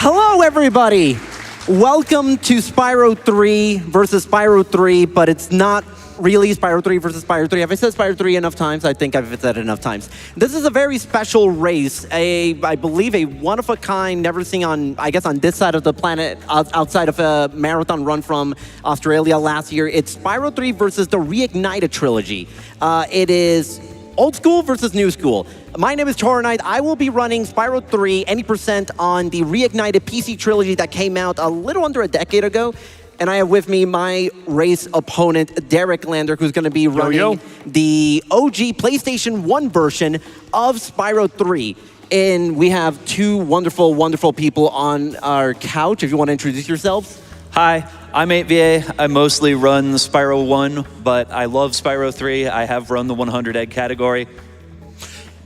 Hello, everybody. Welcome to Spyro 3 versus Spyro 3, but it's not really Spyro 3 versus Spyro 3. Have I said Spyro 3 enough times? I think I've said it enough times. This is a very special race, I believe a one-of-a-kind, never seen on, I guess, on this side of the planet, outside of a marathon run from Australia last year. It's Spyro 3 versus the Reignited trilogy. It is old school versus new school. My name is Toronite. I will be running Spyro 3 any percent on the Reignited PC trilogy that came out a little under a decade ago. And I have with me my race opponent, Dereklander, who's going to be running the OG PlayStation 1 version of Spyro 3. And we have two wonderful, wonderful people on our couch. If you want to introduce yourselves. Hi, I'm 8VA. I mostly run Spyro 1, but I love Spyro 3. I have run the 100 egg category.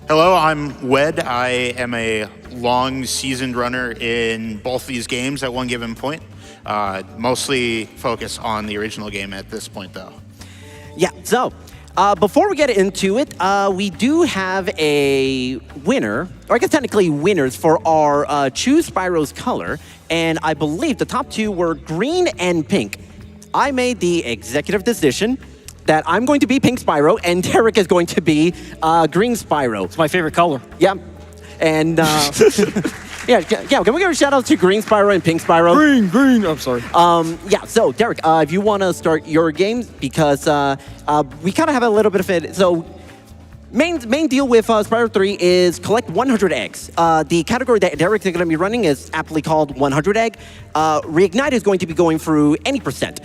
Hello, I'm Wed. I am a long seasoned runner in both these games at one given point. Mostly focus on the original game at this point, though. Yeah, so before we get into it, we do have a winner, or I guess technically winners for our Choose Spyro's color. And I believe the top two were green and pink. I made the executive decision that I'm going to be pink Spyro and Derek is going to be green Spyro. It's my favorite color. Yeah, and yeah. Can we give a shout out to green Spyro and pink Spyro? Green. I'm sorry. Yeah. So Derek, if you want to start your games, because we kind of have a little bit of it. So main deal with Spyro 3 is collect 100 eggs. The category that Derek is going to be running is aptly called 100 egg. Reignited is going to be going through any percent,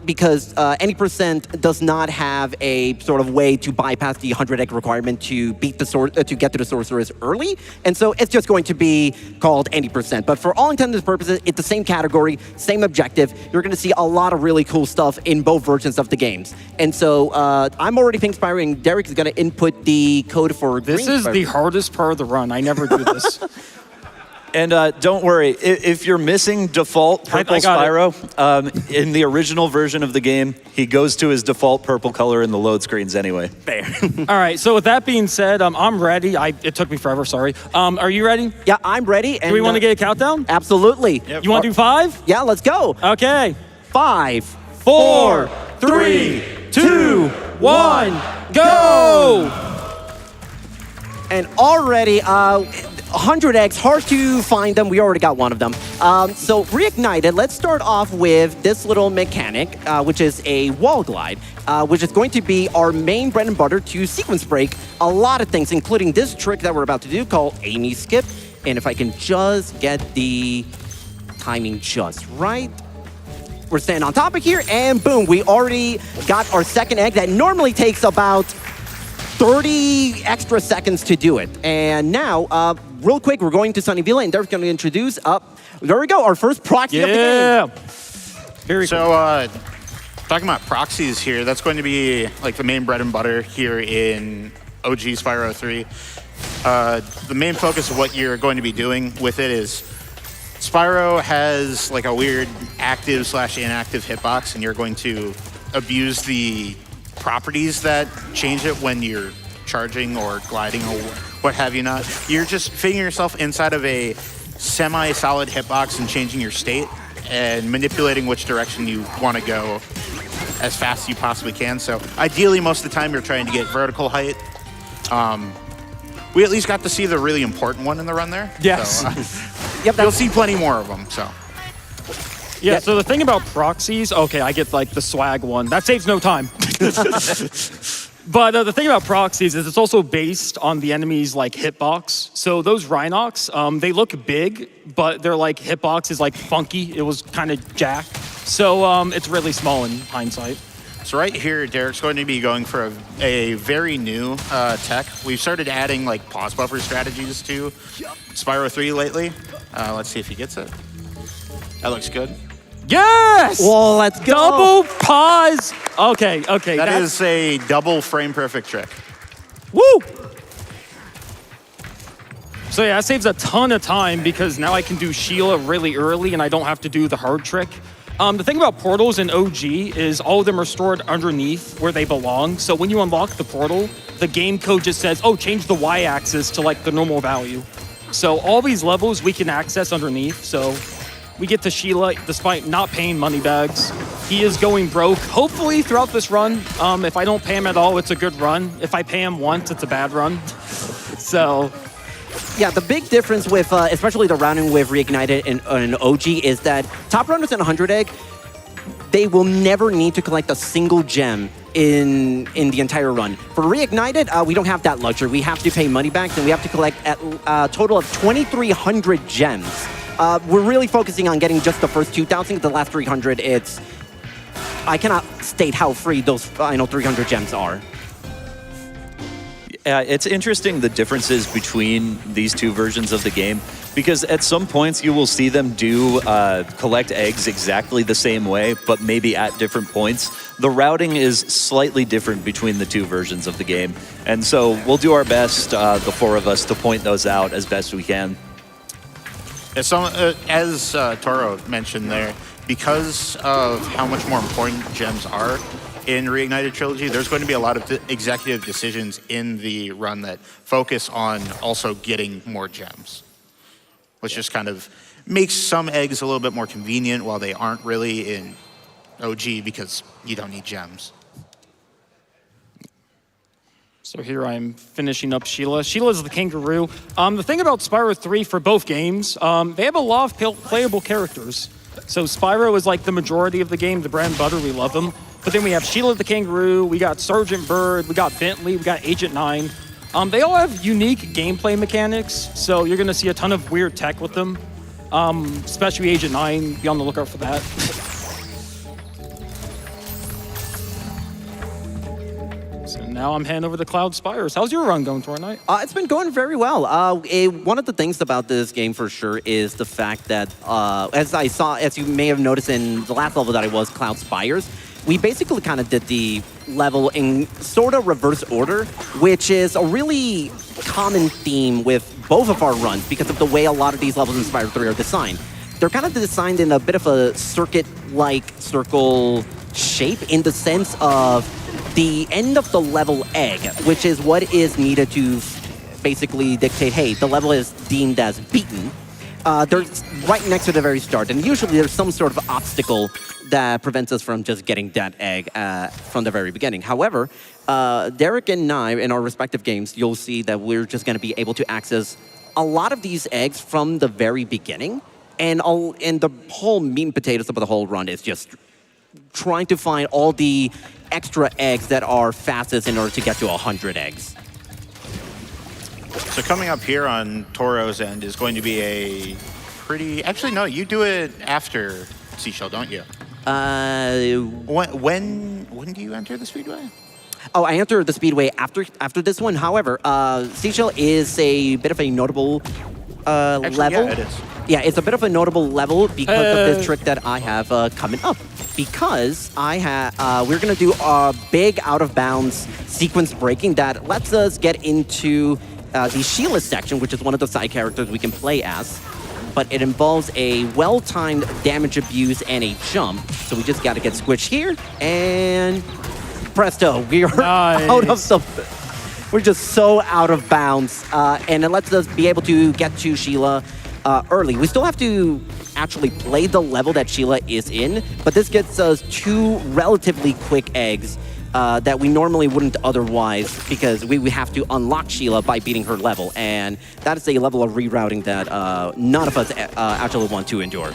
because any percent does not have a sort of way to bypass the 100 egg requirement to beat the to get to the sorceress early, and so it's just going to be called any percent. But for all intents and purposes, it's the same category, same objective. You're going to see a lot of really cool stuff in both versions of the games, and so I'm already pink Spyro, and Derek is going to input the code for green This is Spyro. the hardest part of the run. I never do this. And don't worry, if you're missing default purple Spyro, in the original version of the game, he goes to his default purple color in the load screens anyway. Fair. All right, so with that being said, I'm ready. It took me forever, sorry. Are you ready? Yeah, I'm ready. And, Do we want to get a countdown? Absolutely. You want to do 5? Yeah, let's go. Okay. 5, 4, 3, 2, 1, go! And already, 100 eggs, hard to find them. We already got one of them. So Reignited, let's start off with this little mechanic, which is a wall glide, which is going to be our main bread and butter to sequence break a lot of things, including this trick that we're about to do called Amy Skip. And if I can just get the timing just right. We're staying on topic here, and boom, we already got our second egg that normally takes about 30 extra seconds to do it. And now, real quick, we're going to Sunnyville, and Derek's going to introduce there we go, our first proxy of the game. Very cool. So, talking about proxies here, that's going to be like the main bread and butter here in OG Spyro 3. The main focus of what you're going to be doing with it is Spyro has like a weird active/inactive hitbox, and you're going to abuse the properties that change it when you're charging or gliding or what have you not. You're just fitting yourself inside of a semi-solid hitbox and changing your state and manipulating which direction you want to go as fast as you possibly can. So ideally, most of the time, you're trying to get vertical height. We at least got to see the really important one in the run there. Yes. So, you'll see plenty more of them, so. Yeah, so the thing about proxies, okay, I get like the swag one. That saves no time. But the thing about proxies is it's also based on the enemy's like hitbox. So those Rhinox, they look big, but their like hitbox is like funky. It was kind of jacked. So it's really small in hindsight. So right here, Derek's going to be going for a very new tech. We've started adding like pause buffer strategies to Spyro 3 lately. Let's see if he gets it. That looks good. Yes! Well, let's go. Double pause. Okay. That is a double frame perfect trick. Woo! So yeah, that saves a ton of time because now I can do Sheila really early and I don't have to do the hard trick. The thing about portals in OG is all of them are stored underneath where they belong. So when you unlock the portal, the game code just says, oh, change the y-axis to like the normal value. So all these levels we can access underneath. So we get to Sheila despite not paying money bags. He is going broke, hopefully throughout this run. If I don't pay him at all, it's a good run. If I pay him once, it's a bad run. So yeah, the big difference with, especially the rounding with Reignited and OG, is that top runners in 100 egg, they will never need to collect a single gem in the entire run. For Reignited, we don't have that luxury. We have to pay money back, and we have to collect a total of 2,300 gems. We're really focusing on getting just the first 2,000. The last 300, I cannot state how free those final 300 gems are. It's interesting the differences between these two versions of the game, because at some points you will see them do collect eggs exactly the same way, but maybe at different points. The routing is slightly different between the two versions of the game, and so we'll do our best, the four of us, to point those out as best we can. As Toro mentioned there, because of how much more important gems are in Reignited Trilogy, there's going to be a lot of executive decisions in the run that focus on also getting more gems, which just kind of makes some eggs a little bit more convenient while they aren't really in OG because you don't need gems. So here I'm finishing up Sheila. Sheila's the kangaroo. The thing about Spyro 3 for both games, they have a lot of playable characters. So Spyro is like the majority of the game, the bread and butter, we love him. But then we have Sheila the kangaroo, we got Sergeant Bird, we got Bentley, we got Agent 9. They all have unique gameplay mechanics, so you're gonna see a ton of weird tech with them. Especially Agent 9, be on the lookout for that. So now I'm handing over the Cloud Spires. How's your run going, Toronite? It's been going very well. One of the things about this game for sure is the fact that, as you may have noticed in the last level that I was, Cloud Spires, we basically kind of did the level in sort of reverse order, which is a really common theme with both of our runs because of the way a lot of these levels in Spyro 3 are designed. They're kind of designed in a bit of a circuit-like circle shape in the sense of the end of the level egg, which is what is needed to basically dictate, hey, the level is deemed as beaten. They're right next to the very start, and usually there's some sort of obstacle that prevents us from just getting that egg from the very beginning. However, Derek and I, in our respective games, you'll see that we're just going to be able to access a lot of these eggs from the very beginning, and the whole meat and potatoes of the whole run is just trying to find all the extra eggs that are fastest in order to get to 100 eggs. So coming up here on Toro's end is going to be a pretty... Actually, no, you do it after Seashell, don't you? When do you enter the Speedway? Oh, I enter the Speedway after this one. However, Seashell is a bit of a notable level. Yeah, it is. Yeah, it's a bit of a notable level because of this trick that I have coming up. Because we're gonna do a big out-of-bounds sequence breaking that lets us get into the Sheila section, which is one of the side characters we can play as. But it involves a well-timed damage abuse and a jump. So we just gotta get squished here, and presto, we are out of the... We're just so out of bounds, and it lets us be able to get to Sheila early. We still have to actually play the level that Sheila is in, but this gets us 2 relatively quick eggs that we normally wouldn't otherwise, because we have to unlock Sheila by beating her level, and that is a level of rerouting that none of us actually want to endure.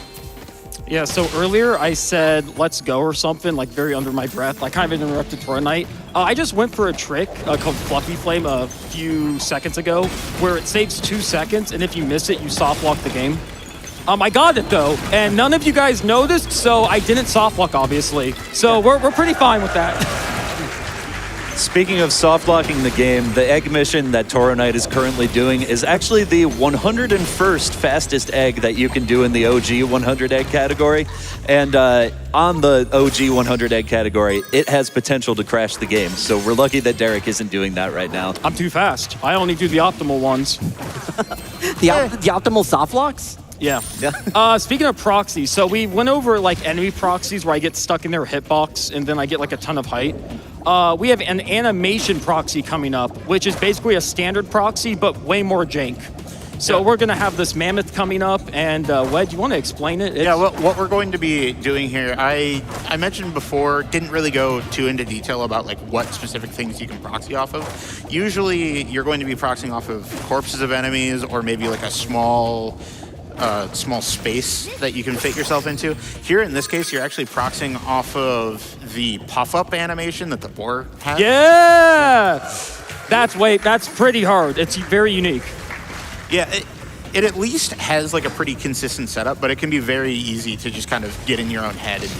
Yeah, so earlier I said, let's go or something, like very under my breath. I kind of interrupted Toronite. I just went for a trick called Fluffy Flame a few seconds ago, where it saves 2 seconds, and if you miss it, you soft lock the game. I got it though, and none of you guys noticed, so I didn't soft lock, obviously. So we're pretty fine with that. Speaking of soft locking the game, the egg mission that Toronite is currently doing is actually the 101st fastest egg that you can do in the OG 100 egg category. And on the OG 100 egg category, it has potential to crash the game. So we're lucky that Derek isn't doing that right now. I'm too fast. I only do the optimal ones. The optimal soft locks? Yeah. Speaking of proxies, so we went over like enemy proxies where I get stuck in their hitbox and then I get like a ton of height. We have an animation proxy coming up, which is basically a standard proxy, but way more jank. So we're going to have this mammoth coming up, and Wed, you want to explain it? Yeah, what we're going to be doing here, I mentioned before, didn't really go too into detail about like what specific things you can proxy off of. Usually, you're going to be proxying off of corpses of enemies, or maybe like a small space that you can fit yourself into. Here, in this case, you're actually proxying off of the puff-up animation that the boar has. Yeah! That's pretty hard. It's very unique. Yeah, it at least has like a pretty consistent setup, but it can be very easy to just kind of get in your own head and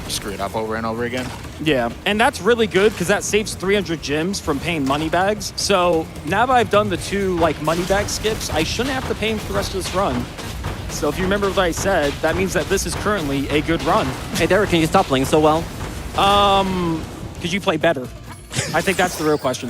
screw it up over and over again. Yeah, and that's really good because that saves 300 gems from paying money bags. So now that I've done the 2 like money bag skips, I shouldn't have to pay him for the rest of this run. So if you remember what I said, that means that this is currently a good run. Hey, Derek, can you stop playing so well? Because you play better. I think that's the real question.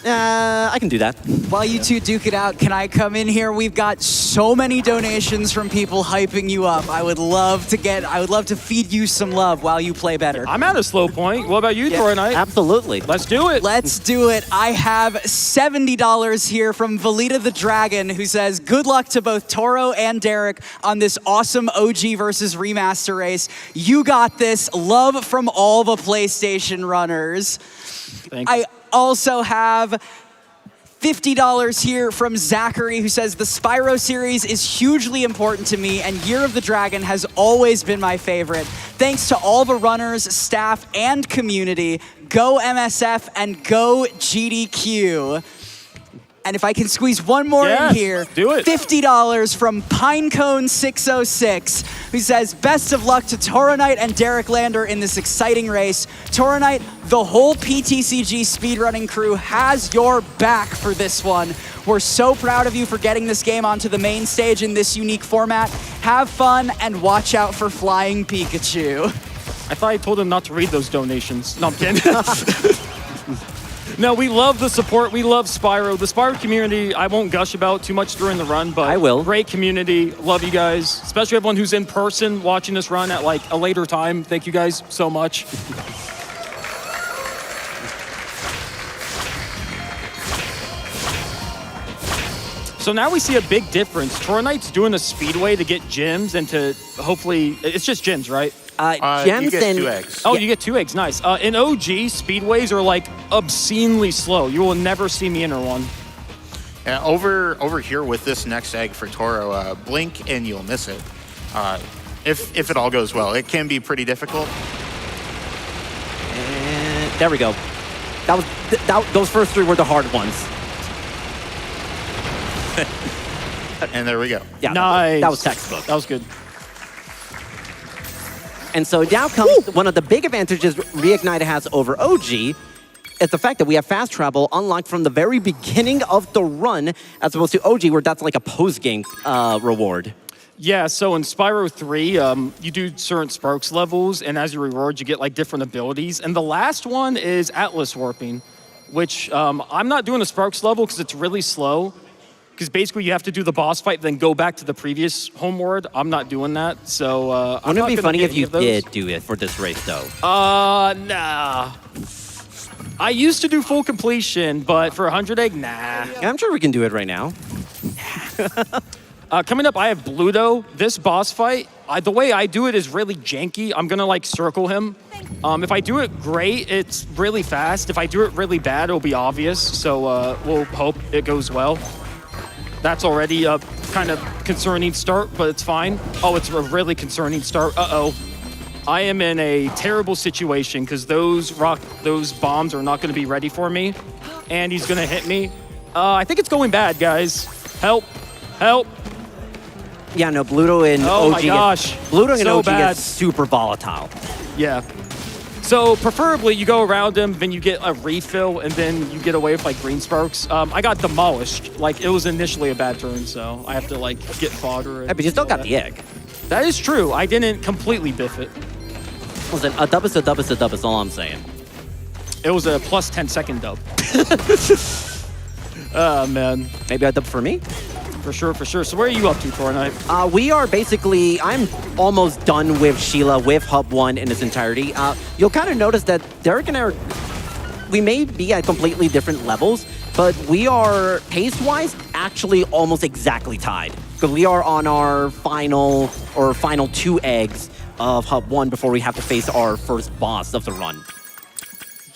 I can do that. While you two duke it out, can I come in here? We've got so many donations from people hyping you up. I would love to feed you some love while you play better. I'm at a slow point. What about you, Toronite? Absolutely. Let's do it. Let's do it. I have $70 here from Valita the Dragon, who says, good luck to both Toro and Derek on this awesome OG versus remaster race. You got this. Love from all the PlayStation runners. Thank you. I also have $50 here from Zachary, who says, the Spyro series is hugely important to me, and Year of the Dragon has always been my favorite. Thanks to all the runners, staff, and community. Go MSF and go GDQ. And if I can squeeze one more in here, do it. $50 from Pinecone606, who says, best of luck to Toronite and Dereklander in this exciting race. Toronite, the whole PTCG speedrunning crew has your back for this one. We're so proud of you for getting this game onto the main stage in this unique format. Have fun and watch out for Flying Pikachu. I thought I told him not to read those donations. No, I'm kidding. No, we love the support. We love Spyro. The Spyro community, I won't gush about too much during the run, but I will. Great community. Love you guys, especially everyone who's in person watching this run at like a later time. Thank you guys so much. So now we see a big difference. Toronite's doing a speedway to get gems and to hopefully, it's just gems, right? Gems you get and 2 eggs. Oh, you get 2 eggs, nice. In OG, speedways are like obscenely slow. You will never see me enter one. Yeah, over here with this next egg for Toro, blink and you'll miss it. If it all goes well, it can be pretty difficult. And there we go. Those first 3 were the hard ones. And there we go. Yeah, Nice. that was textbook. That was good. And so now comes one of the big advantages Reignited has over OG. It's the fact that we have fast travel unlocked from the very beginning of the run, as opposed to OG, where that's like a post-game reward. Yeah, so in Spyro 3, you do certain Sparks levels, and as your reward, you get like different abilities. And the last one is Atlas Warping, which I'm not doing a Sparks level because it's really slow. Because basically you have to do the boss fight, then go back to the previous homeward. I'm not doing that, so Wouldn't it be funny if you did do it for this race, though? Nah. I used to do full completion, but for 100 egg, nah. Yeah, I'm sure we can do it right now. Coming up, I have Bluto. This boss fight, the way I do it is really janky. I'm gonna like circle him. If I do it great, it's really fast. If I do it really bad, it'll be obvious. So we'll hope it goes well. That's already a kind of concerning start, but it's fine. Oh, it's a really concerning start. Uh-oh. I am in a terrible situation because those bombs are not going to be ready for me. And he's going to hit me. I think it's going bad, guys. Help. Help. Yeah, no, Bluto and Oh OG. my gosh. Bluto and So OG bad. gets super volatile. Yeah. So preferably you go around him, then you get a refill, and then you get away with like green sparks. I got demolished. Like it was initially a bad turn, so I have to like get fodder. Yeah, but you still got the egg. That is true. I didn't completely biff it. Listen, a dub is a dub is a dub is all I'm saying. It was a plus 10-second dub. Oh, man. Maybe a dub for me? For sure, for sure. So where are you up to, Toronite? We are basically, I'm almost done with Sheila, with Hub 1 in its entirety. You'll kind of notice that Derek and I we may be at completely different levels, but we are, pace-wise, actually almost exactly tied. Because we are on our final 2 eggs of Hub 1 before we have to face our first boss of the run.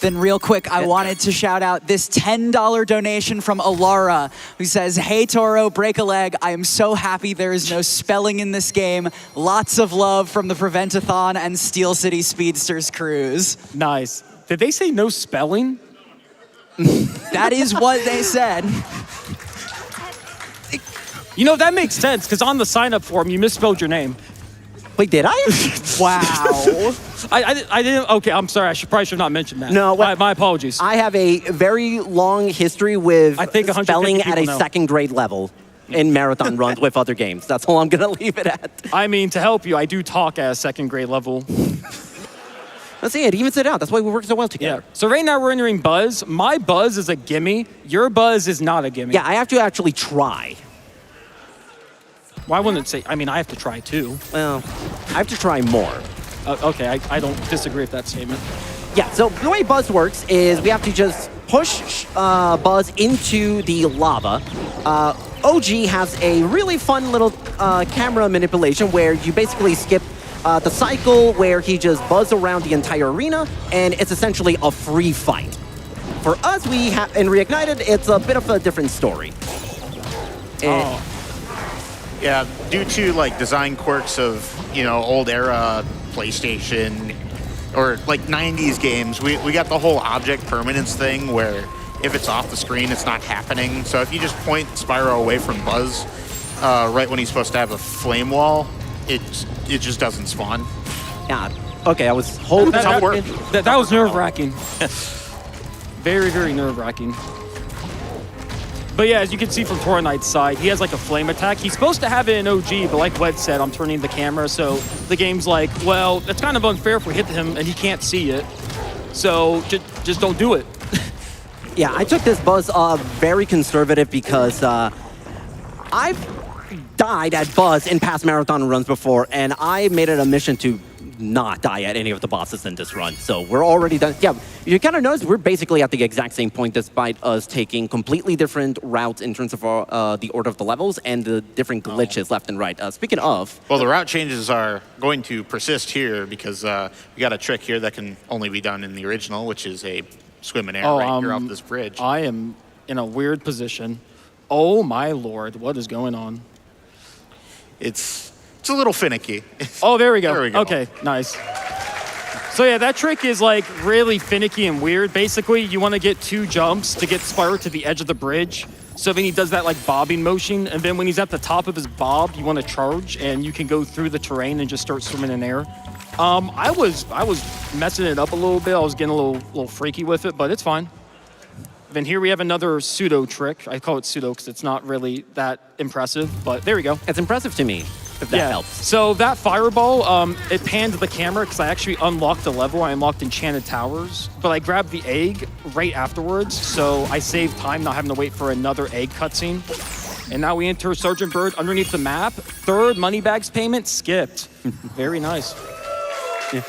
Then real quick, I wanted to shout out this $10 donation from Alara, who says, "Hey Toro, break a leg. I am so happy there is no spelling in this game. Lots of love from the Preventathon and Steel City Speedsters crews." Nice. Did they say no spelling? That is what they said. You know, that makes sense, because on the sign-up form, you misspelled your name. Wait, did I? Wow. I didn't, okay, I'm sorry, I probably should not mention that. No, my apologies. I have a very long history with I think 150 spelling at a people know. second grade level in marathon runs with other games. That's all I'm gonna leave it at. I mean, to help you, I do talk at a second grade level. Let's see, it evens it out. That's why we work so well Yeah. together. So right now we're entering Buzz. My Buzz is a gimme. Your Buzz is not a gimme. Yeah, I have to actually try. Why wouldn't it say, I mean, I have to try too. Well, I have to try more. Okay, I don't disagree with that statement. Yeah, so the way Buzz works is we have to just push Buzz into the lava. OG has a really fun little camera manipulation where you basically skip the cycle where he just buzzes around the entire arena, and it's essentially a free fight. For us, we have in Reignited, it's a bit of a different story. And Yeah, due to like design quirks of, old era PlayStation or like 90s games, we got the whole object permanence thing where if it's off the screen, it's not happening. So if you just point Spyro away from Buzz right when he's supposed to have a flame wall, it just doesn't spawn. yeah, okay, I was holding. That was nerve-wracking. Very, very nerve-wracking. But yeah, as you can see from Toronite's side, he has like a flame attack. He's supposed to have it in OG, but like Wed said, I'm turning the camera, so the game's like, well, it's kind of unfair if we hit him and he can't see it. So just don't do it. Yeah, I took this Buzz very conservative because I've died at Buzz in past marathon runs before, and I made it a mission to not die at any of the bosses in this run. So we're already done. Yeah, you kind of notice we're basically at the exact same point despite us taking completely different routes in terms of the order of the levels and the different glitches left and right. Speaking of... Well, the route changes are going to persist here because we got a trick here that can only be done in the original, which is a swim in air right here off this bridge. I am in a weird position. Oh my lord, what is going on? It's a little finicky. Oh, there we go. There we go. Okay, nice. So yeah, that trick is like really finicky and weird. Basically, you want to get 2 jumps to get Spyro to the edge of the bridge. So then he does that like bobbing motion, and then when he's at the top of his bob, you want to charge, and you can go through the terrain and just start swimming in air. I was messing it up a little bit. I was getting a little freaky with it, but it's fine. Then here we have another pseudo trick. I call it pseudo because it's not really that impressive, but there we go. It's impressive to me, if that helps. So that fireball, it panned the camera because I actually unlocked a level. I unlocked Enchanted Towers, but I grabbed the egg right afterwards, so I saved time not having to wait for another egg cutscene. And now we enter Sergeant Bird underneath the map. 3rd Moneybags payment skipped. Very nice. Yeah.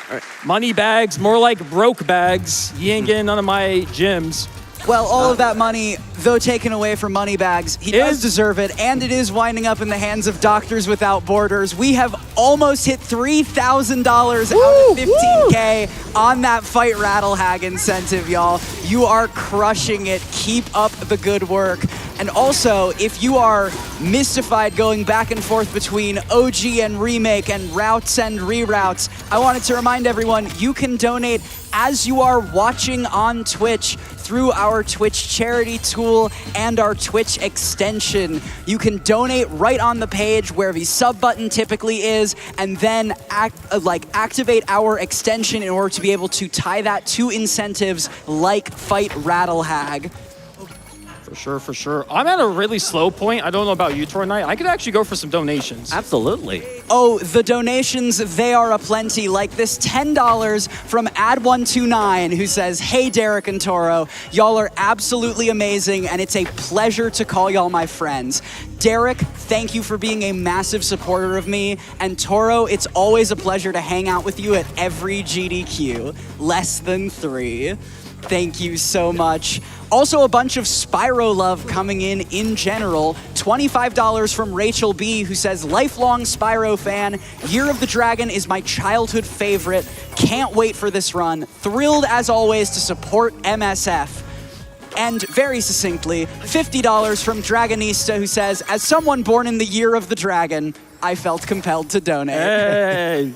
All right. Money bags, more like broke bags. You ain't getting none of my gems. Well, all of that money, though taken away from Moneybags, he does deserve it, and it is winding up in the hands of Doctors Without Borders. We have almost hit $3,000 out of $15K on that Fight Rattle Hag incentive, y'all. You are crushing it. Keep up the good work. And also, if you are mystified going back and forth between OG and remake and routes and reroutes, I wanted to remind everyone you can donate as you are watching on Twitch through our Twitch charity tool and our Twitch extension. You can donate right on the page where the sub button typically is, and then activate our extension in order to be able to tie that to incentives like Fight Rattle Hag. For sure. I'm at a really slow point. I don't know about you, Toronite. I could actually go for some donations. Absolutely. Oh, the donations, they are aplenty, like this $10 from Ad129, who says, "Hey, Derek and Toro, y'all are absolutely amazing, and it's a pleasure to call y'all my friends. Derek, thank you for being a massive supporter of me, and Toro, it's always a pleasure to hang out with you at every GDQ. Less than 3. Thank you so much. Also, a bunch of Spyro love coming in general. $25 from Rachel B, who says, lifelong Spyro fan. Year of the Dragon is my childhood favorite. Can't wait for this run. Thrilled, as always, to support MSF. And very succinctly, $50 from Dragonista, who says, as someone born in the Year of the Dragon, I felt compelled to donate. Hey.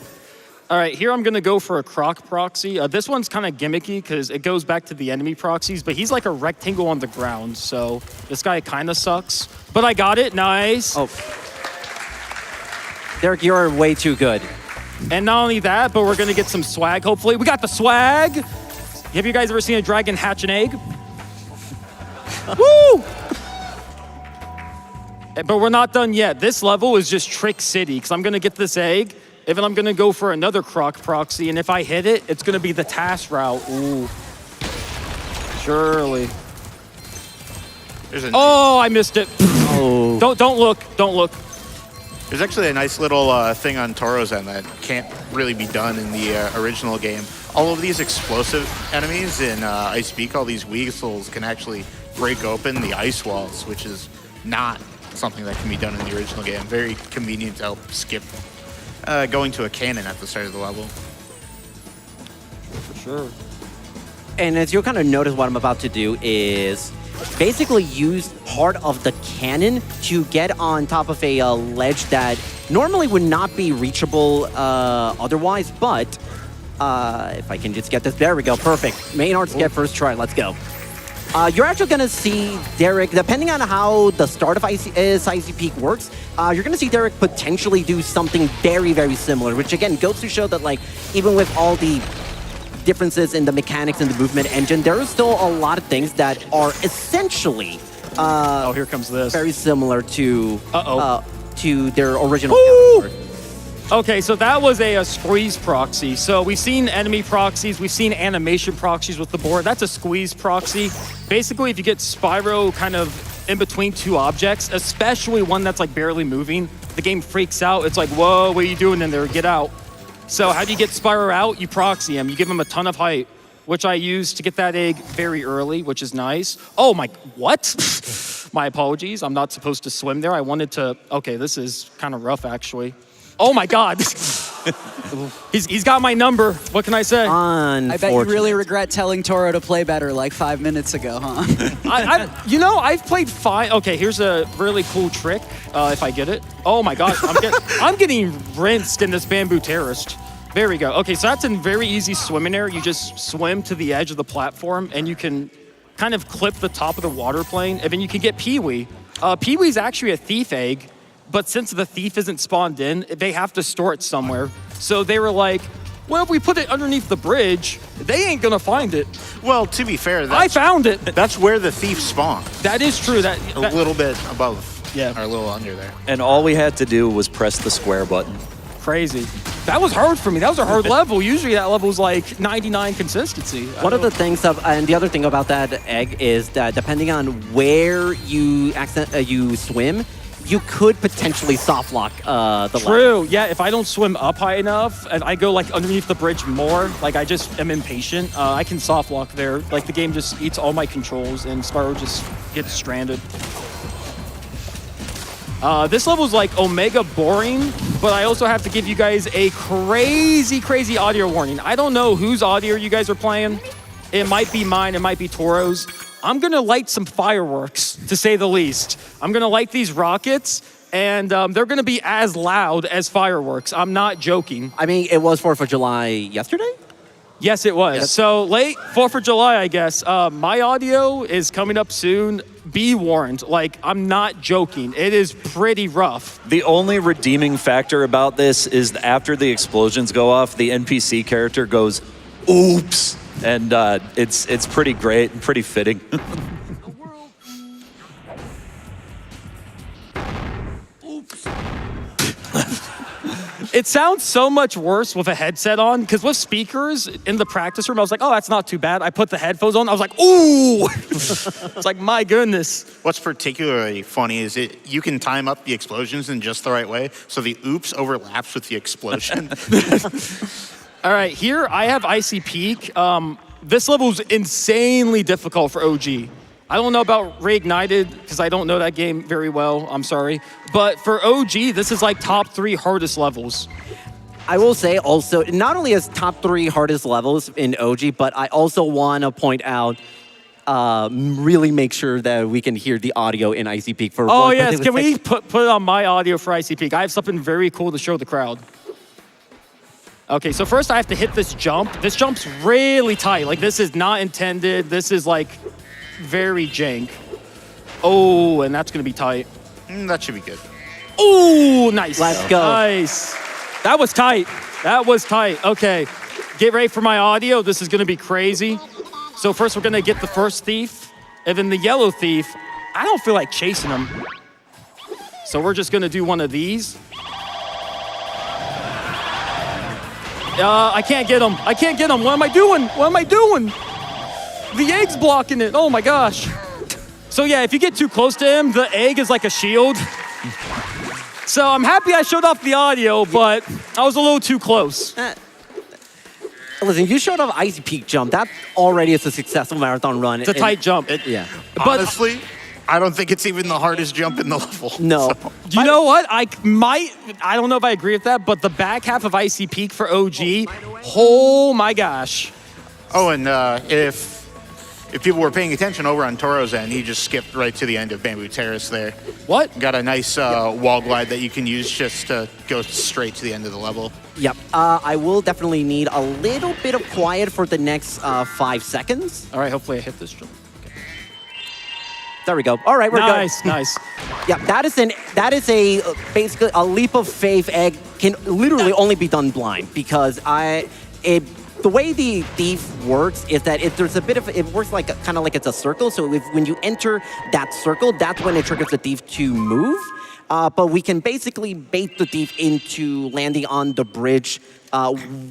All right, here I'm gonna go for a Croc proxy. This one's kind of gimmicky because it goes back to the enemy proxies, but he's like a rectangle on the ground, so this guy kind of sucks. But I got it, nice. Oh. Derek, you're way too good. And not only that, but we're gonna get some swag, hopefully. We got the swag. Have you guys ever seen a dragon hatch an egg? Woo! But we're not done yet. This level is just Trick City, because I'm gonna get this egg, and then I'm gonna go for another Croc proxy, and if I hit it, it's gonna be the TAS route. Ooh. Surely. Oh, I missed it. Oh. Don't look. There's actually a nice little thing on Toro's end that can't really be done in the original game. All of these explosive enemies in Ice Peak, all these weasels can actually break open the ice walls, which is not something that can be done in the original game. Very convenient to help skip going to a cannon at the start of the level. For sure. And as you'll kind of notice, what I'm about to do is basically use part of the cannon to get on top of a ledge that normally would not be reachable otherwise, but if I can just get this, there we go, perfect. Main arts get first try, let's go. You're actually going to see Derek, depending on how the start of Icy Peak works, you're going to see Derek potentially do something very, very similar, which again goes to show that, like, even with all the differences in the mechanics and the movement engine, there are still a lot of things that are essentially oh, here comes this. very similar to their original counterpart. Okay, so that was a squeeze proxy. So we've seen enemy proxies, we've seen animation proxies with the board. That's a squeeze proxy. Basically, if you get Spyro kind of in between two objects, especially one that's like barely moving, the game freaks out. It's like, whoa, what are you doing in there? Get out. So how do you get Spyro out? You proxy him. You give him a ton of height, which I used to get that egg very early, which is nice. Oh my, what? My apologies. I'm not supposed to swim there. I wanted to, okay, this is kind of rough actually. Oh my God. He's got my number. What can I say? I bet you really regret telling Toro to play better like 5 minutes ago, huh? I've played fine. Okay, here's a really cool trick, if I get it. Oh my God, I'm getting rinsed in this bamboo terrorist. There we go. Okay, so that's a very easy swimming area. You just swim to the edge of the platform and you can kind of clip the top of the water plane and then you can get Pee-wee. Pee-wee's actually a thief egg, but since the thief isn't spawned in, they have to store it somewhere. So they were like, well, if we put it underneath the bridge, they ain't gonna find it. Well, to be fair, I found it. That's where the thief spawned. That is true. That a little bit above, yeah, or a little under there. And all we had to do was press the square button. Crazy. That was hard for me. That was a hard level. Usually that level's like 99 consistency. One of the things, and the other thing about that egg is that depending on where you swim, you could potentially soft lock the level. True. Yeah, if I don't swim up high enough and I go like underneath the bridge more, like I just am impatient, I can soft lock there. Like the game just eats all my controls and Spyro just gets stranded. This level's like omega boring, but I also have to give you guys a crazy, crazy audio warning. I don't know whose audio you guys are playing. It might be mine, it might be Toro's. I'm gonna light some fireworks, to say the least. I'm gonna light these rockets, and they're gonna be as loud as fireworks. I'm not joking. I mean, it was 4th of July yesterday? Yes, it was. Yes. So late 4th of July, I guess. My audio is coming up soon. Be warned. Like, I'm not joking. It is pretty rough. The only redeeming factor about this is after the explosions go off, the NPC character goes, oops. And it's pretty great and pretty fitting. It sounds so much worse with a headset on, because with speakers in the practice room, I was like, oh, that's not too bad. I put the headphones on, I was like, ooh! It's like, my goodness. What's particularly funny is you can time up the explosions in just the right way, so the oops overlaps with the explosion. All right, here I have Icy Peak. This level's insanely difficult for OG. I don't know about Reignited because I don't know that game very well. I'm sorry. But for OG, this is like top 3 hardest levels. I will say also, not only is top 3 hardest levels in OG, but I also want to point out, really make sure that we can hear the audio in Icy Peak for Oh one yes, particular can we section. put it on my audio for Icy Peak? I have something very cool to show the crowd. Okay, so first I have to hit this jump. This jump's really tight. Like this is not intended. This is like very jank. Oh, and that's gonna be tight. That should be good. Oh, nice. Let's go. Nice. That was tight. That was tight. Okay, get ready for my audio. This is gonna be crazy. So first we're gonna get the first thief, and then the yellow thief. I don't feel like chasing him. So we're just gonna do one of these. I can't get him. I can't get him. What am I doing? What am I doing? The egg's blocking it. Oh my gosh. So yeah, if you get too close to him, the egg is like a shield. So I'm happy I showed off the audio, but I was a little too close. Listen, you showed off Icy Peak jump. That already is a successful marathon run. It's a tight jump. Yeah. But Honestly, I don't think it's even the hardest jump in the level. No. So- you know what? I don't know if I agree with that, but the back half of Icy Peak for OG, oh my gosh. Oh, and if people were paying attention over on Toro's end, he just skipped right to the end of Bamboo Terrace there. What? Got a nice wall glide that you can use just to go straight to the end of the level. Yep. I will definitely need a little bit of quiet for the next 5 seconds. All right, hopefully I hit this jump. There we go. All right, we're Nice, good. nice. Yeah, that is a basically a leap of faith egg can literally only be done blind because the way the thief works is that if there's a bit of it works like kind of like it's a circle. So when you enter that circle, that's when it triggers the thief to move. But we can basically bait the thief into landing on the bridge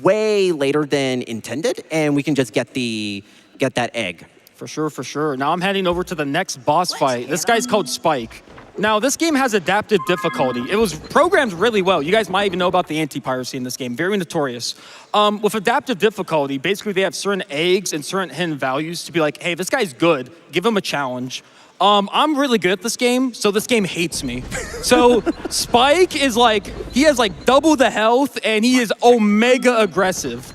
way later than intended, and we can just get that egg. For sure, for sure. Now I'm heading over to the next boss fight. This guy's called Spike. Now, this game has adaptive difficulty. It was programmed really well. You guys might even know about the anti-piracy in this game. Very notorious. With adaptive difficulty, basically they have certain eggs and certain hidden values to be like, hey, this guy's good. Give him a challenge. I'm really good at this game, so this game hates me. So Spike is like, he has like double the health and he is omega aggressive.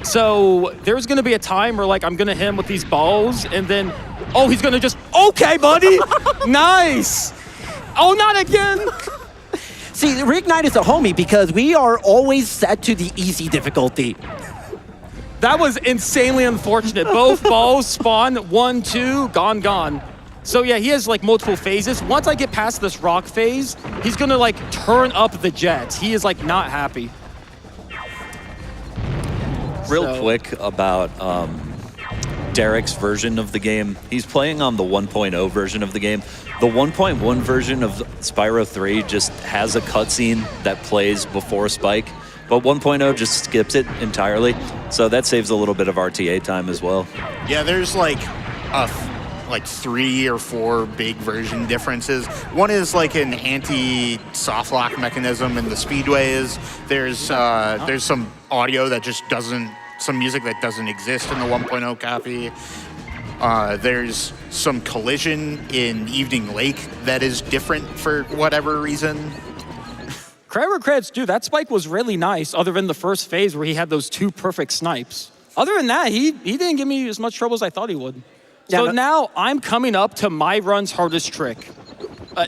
So there's gonna be a time where like I'm gonna hit him with these balls and then, oh, he's gonna just, okay, buddy, nice. Oh, not again. See, Reignited is a homie because we are always set to the easy difficulty. That was insanely unfortunate. Both balls spawn, 1, 2, gone. So yeah, he has like multiple phases. Once I get past this rock phase, he's gonna like turn up the jets. He is like not happy. Real quick about Derek's version of the game. He's playing on the 1.0 version of the game. The 1.1 version of Spyro 3 just has a cutscene that plays before Spike, but 1.0 just skips it entirely. So that saves a little bit of RTA time as well. Yeah, there's like 3 or 4 big version differences. One is like an anti-soft lock mechanism in the speedways. There's some audio that just doesn't, some music that doesn't exist in the 1.0 copy. There's some collision in Evening Lake that is different for whatever reason. Creds, dude, that Spike was really nice, other than the first phase where he had those 2 perfect snipes. Other than that, he didn't give me as much trouble as I thought he would. Yeah, So but now I'm coming up to my run's hardest trick.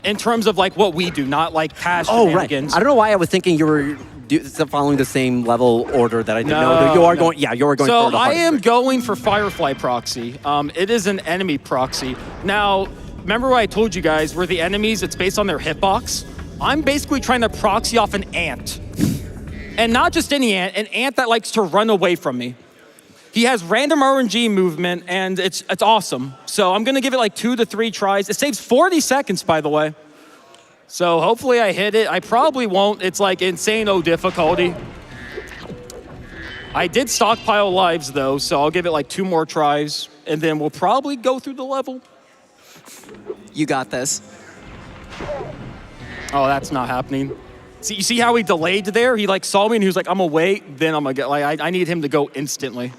In terms of like what we do, not like past Oh, right. shenanigans. I don't know why I was thinking you were following the same level order that I did. No, you are going. Yeah, you are going. So for the I hardest am trick. going for Firefly proxy. It is an enemy proxy. Now, remember what I told you guys, where the enemies, it's based on their hitbox? I'm basically trying to proxy off an ant. And not just any ant, an ant that likes to run away from me. He has random RNG movement, and it's awesome. So I'm gonna give it like 2 to 3 tries. It saves 40 seconds, by the way. So hopefully I hit it. I probably won't. It's like insane difficulty. I did stockpile lives though, so I'll give it like 2 more tries, and then we'll probably go through the level. You got this. Oh, that's not happening. See, you see how he delayed there? He like saw me and he was like, I'm gonna wait, then I'm gonna get, like, I need him to go instantly.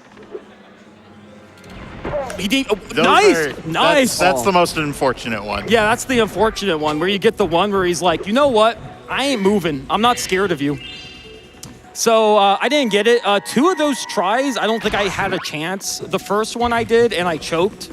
he did. Oh, Those nice, nice. That's the most unfortunate one. Yeah, that's the unfortunate one where you get the one where he's like, you know what? I ain't moving. I'm not scared of you. So I didn't get it. 2 of those tries, I don't think I had a chance. The first one I did, and I choked.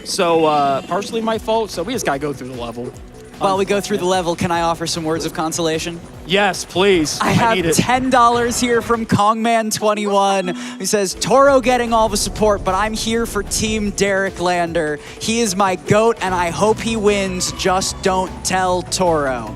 So partially my fault. So we just gotta go through the level. While we go through the level, can I offer some words of consolation? Yes, please. I have need it. $10 here from Kongman21, who says, Toro getting all the support, but I'm here for Team Dereklander. He is my GOAT, and I hope he wins. Just don't tell Toro.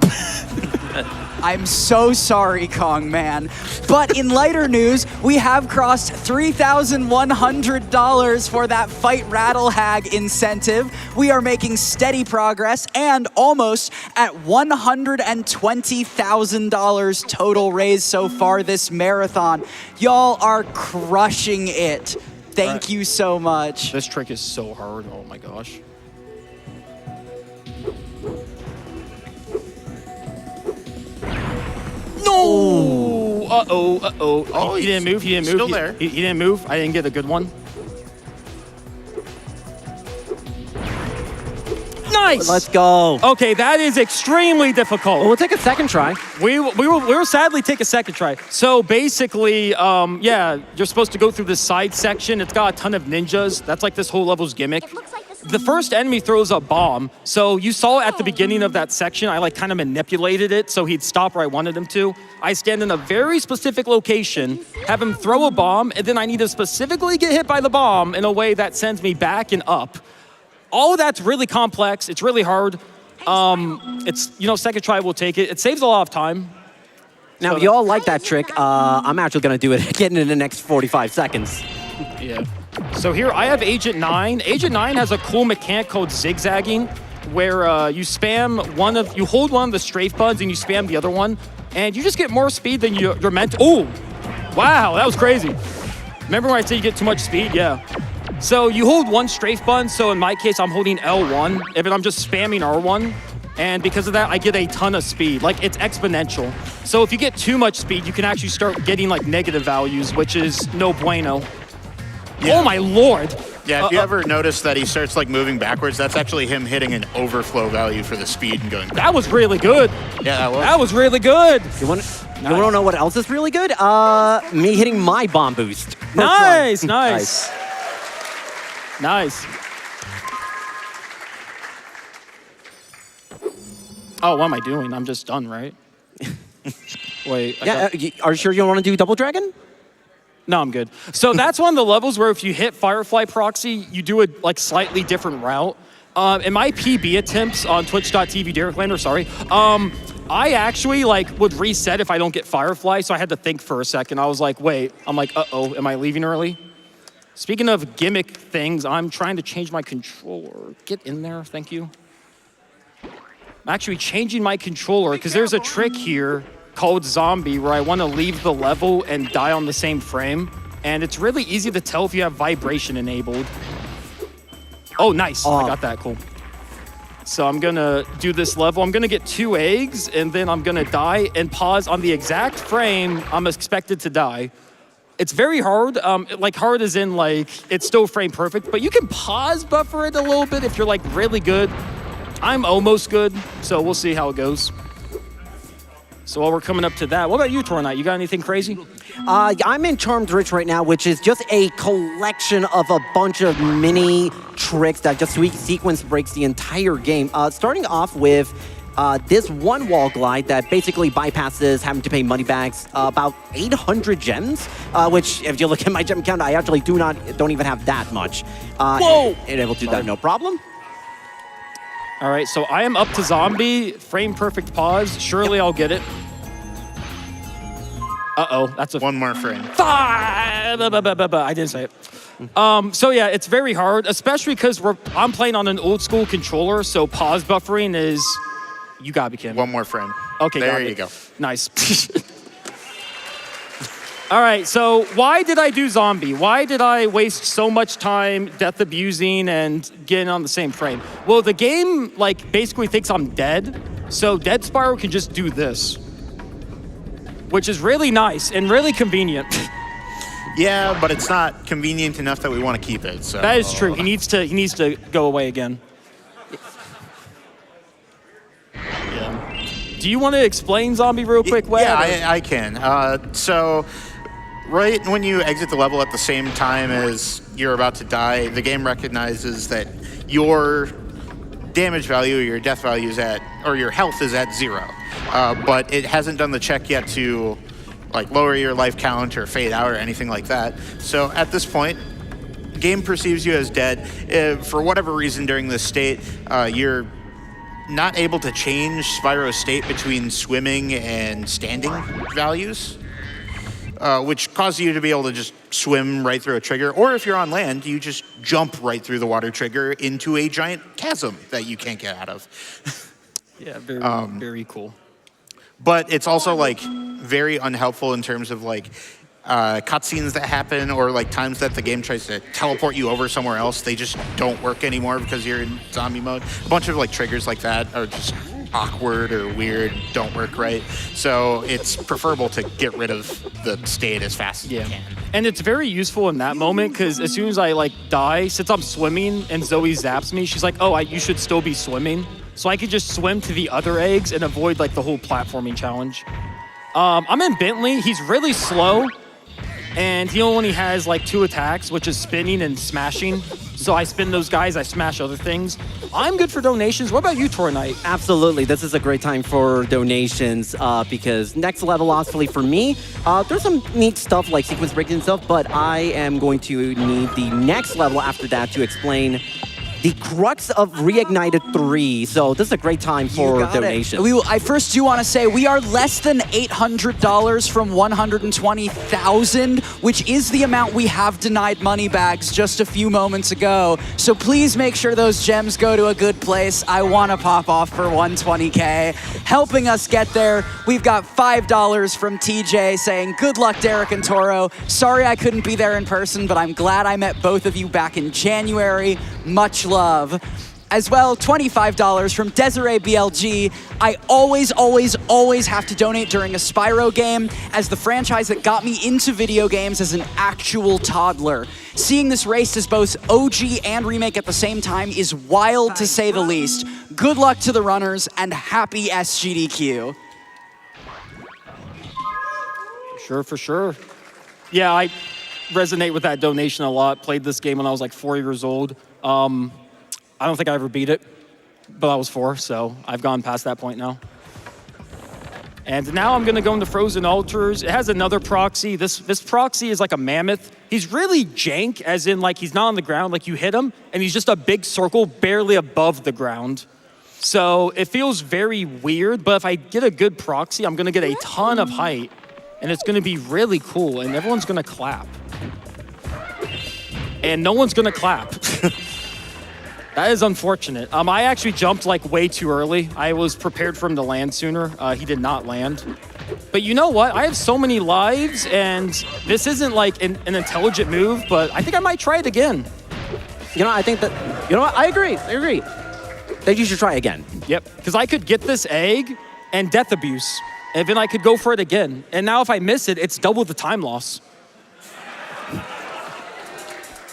I'm so sorry, Kongman. But in lighter news, we have crossed $3,100 for that Fight Rattle Hag incentive. We are making steady progress and almost at $120,000 total raised so far this marathon. Y'all are crushing it. Thank you so much. This trick is so hard. Oh my gosh. No! Uh-oh, uh-oh. Oh, he didn't move, he didn't move. still there. He didn't move. I didn't get a good one. Nice! Let's go. Okay, that is extremely difficult. We'll take a second try. We will sadly take a second try. So basically, yeah, you're supposed to go through this side section. It's got a ton of ninjas. That's like this whole level's gimmick. The first enemy throws a bomb. So you saw at the beginning of that section, I like kind of manipulated it so he'd stop where I wanted him to. I stand in a very specific location, have him throw a bomb, and then I need to specifically get hit by the bomb in a way that sends me back and up. All of that's really complex. It's really hard. It's, you know, second try will take it. It saves a lot of time. Now, if you all like that trick, I'm actually going to do it again in the next 45 seconds. Yeah. So here I have Agent 9. Agent 9 has a cool mechanic called zigzagging, where you hold one of the strafe buttons and you spam the other one, and you just get more speed than you're meant to. Oh, wow, that was crazy. Remember when I said you get too much speed? Yeah. So you hold one strafe button, so in my case, I'm holding L1, and I'm just spamming R1, and because of that, I get a ton of speed. Like, it's exponential. So if you get too much speed, you can actually start getting, like, negative values, which is no bueno. Yeah. Oh, my lord. Yeah, if you ever notice that he starts like moving backwards, that's actually him hitting an overflow value for the speed and going back. That was really good. Yeah, that was. That was really good. You want to know what else is really good? Me hitting my bomb boost. Nice, nice. Nice. Oh, what am I doing? I'm just done, right? Wait. Yeah, are you sure you don't want to do Double Dragon? No, I'm good. So that's one of the levels where if you hit Firefly Proxy, you do a like slightly different route. In my PB attempts on twitch.tv, Dereklander, sorry, I actually like would reset if I don't get Firefly, so I had to think for a second. I was like, wait, I'm like, uh-oh, am I leaving early? Speaking of gimmick things, I'm trying to change my controller. Get in there, thank you. I'm actually changing my controller because there's a trick here called Zombie where I want to leave the level and die on the same frame. And it's really easy to tell if you have vibration enabled. Oh, nice. I got that, cool. So I'm gonna do this level. I'm gonna get 2 eggs and then I'm gonna die and pause on the exact frame I'm expected to die. It's very hard, like hard as in like, it's still frame perfect, but you can pause buffer it a little bit if you're like really good. I'm almost good, so we'll see how it goes. So while we're coming up to that, what about you, Toronite? You got anything crazy? I'm in Charmed Rich right now, which is just a collection of a bunch of mini tricks that just sequence breaks the entire game. Starting off with this one wall glide that basically bypasses having to pay money bags, about 800 gems, which if you look at my gem count, I actually don't even have that much. Whoa! And able to do that, no problem. All right, so I am up to Zombie, frame perfect pause. Surely I'll get it. Uh-oh, that's a One more frame. I didn't say it. So yeah, it's very hard, especially because I'm playing on an old school controller, so pause buffering is, you gotta be kidding me. One more frame. Okay, there got you it. go. Nice. All right, so why did I do Zombie? Why did I waste so much time death abusing and getting on the same frame? Well, the game like basically thinks I'm dead, so Dead Spyro can just do this, which is really nice and really convenient. Yeah, but it's not convenient enough that we want to keep it. So That is true. He needs to go away again. Yeah. Do you want to explain Zombie real quick, Wade? Yeah, I can. So right when you exit the level at the same time as you're about to die, the game recognizes that your damage value, your death value is at, or your health is at 0. But it hasn't done the check yet to like lower your life count or fade out or anything like that. So at this point, game perceives you as dead. For whatever reason during this state, you're not able to change Spyro's state between swimming and standing values, which causes you to be able to just swim right through a trigger. Or if you're on land, you just jump right through the water trigger into a giant chasm that you can't get out of. Yeah, very cool. But it's also like very unhelpful in terms of like cutscenes that happen or like times that the game tries to teleport you over somewhere else. They just don't work anymore because you're in zombie mode. A bunch of like triggers like that are just awkward or weird, don't work right. So it's preferable to get rid of the state as fast as you can. And it's very useful in that moment because as soon as I like die, since I'm swimming and Zoe zaps me, she's like, oh, you should still be swimming. So I could just swim to the other eggs and avoid like the whole platforming challenge. I'm in Bentley. He's really slow. And he only has like 2 attacks, which is spinning and smashing. So I spin those guys, I smash other things. I'm good for donations. What about you, Toronite? Absolutely. This is a great time for donations because next level, honestly, for me, there's some neat stuff like sequence breaks and stuff, but I am going to need the next level after that to explain the crux of Reignited 3. So this is a great time for donations. I first do want to say we are less than $800 from 120,000, which is the amount we have denied money bags just a few moments ago. So please make sure those gems go to a good place. I want to pop off for 120K. Helping us get there, we've got $5 from TJ saying, good luck, Derek and Toro. Sorry I couldn't be there in person, but I'm glad I met both of you back in January. Much love. As well, $25 from Desiree BLG. I always have to donate during a Spyro game as the franchise that got me into video games as an actual toddler. Seeing this race as both OG and remake at the same time is wild to say the least. Good luck to the runners and happy SGDQ. For sure. Yeah, I resonate with that donation a lot. Played this game when I was like 4 years old. I don't think I ever beat it, but I was 4, so I've gone past that point now. And now I'm gonna go into Frozen Altars. It has another proxy. This proxy is like a mammoth. He's really jank, as in like he's not on the ground, like you hit him, and he's just a big circle barely above the ground. So it feels very weird, but if I get a good proxy, I'm gonna get a ton of height, and it's gonna be really cool, and everyone's gonna clap. And no one's gonna clap. That is unfortunate. I actually jumped like way too early. I was prepared for him to land sooner. He did not land. But you know what? I have so many lives, and this isn't like an intelligent move, but I think I might try it again. You know, I think that, you know what? I agree. That you should try again. Yep, because I could get this egg and death abuse, and then I could go for it again. And now if I miss it, it's double the time loss.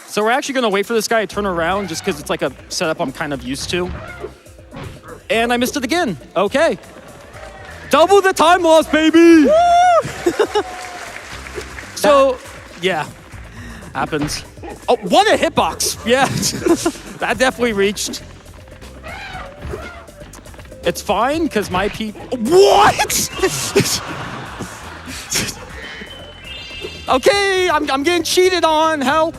So we're actually gonna wait for this guy to turn around just because it's like a setup I'm kind of used to. And I missed it again. Okay. Double the time loss, baby! So, yeah, happens. Oh, what a hitbox! Yeah, that definitely reached. It's fine, because my What? Okay, I'm getting cheated on, help!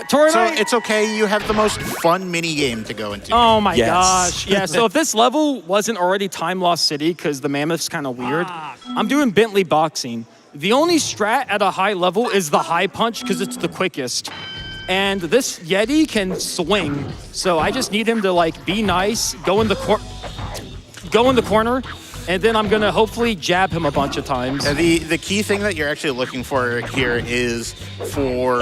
So it's okay, you have the most fun mini game to go into. Oh my gosh. Yeah, so if this level wasn't already Time Lost City, because the mammoth's kind of weird, I'm doing Bentley boxing. The only strat at a high level is the high punch, because it's the quickest. And this Yeti can swing, so I just need him to like be nice, go in the corner, and then I'm gonna hopefully jab him a bunch of times. The key thing that you're actually looking for here is for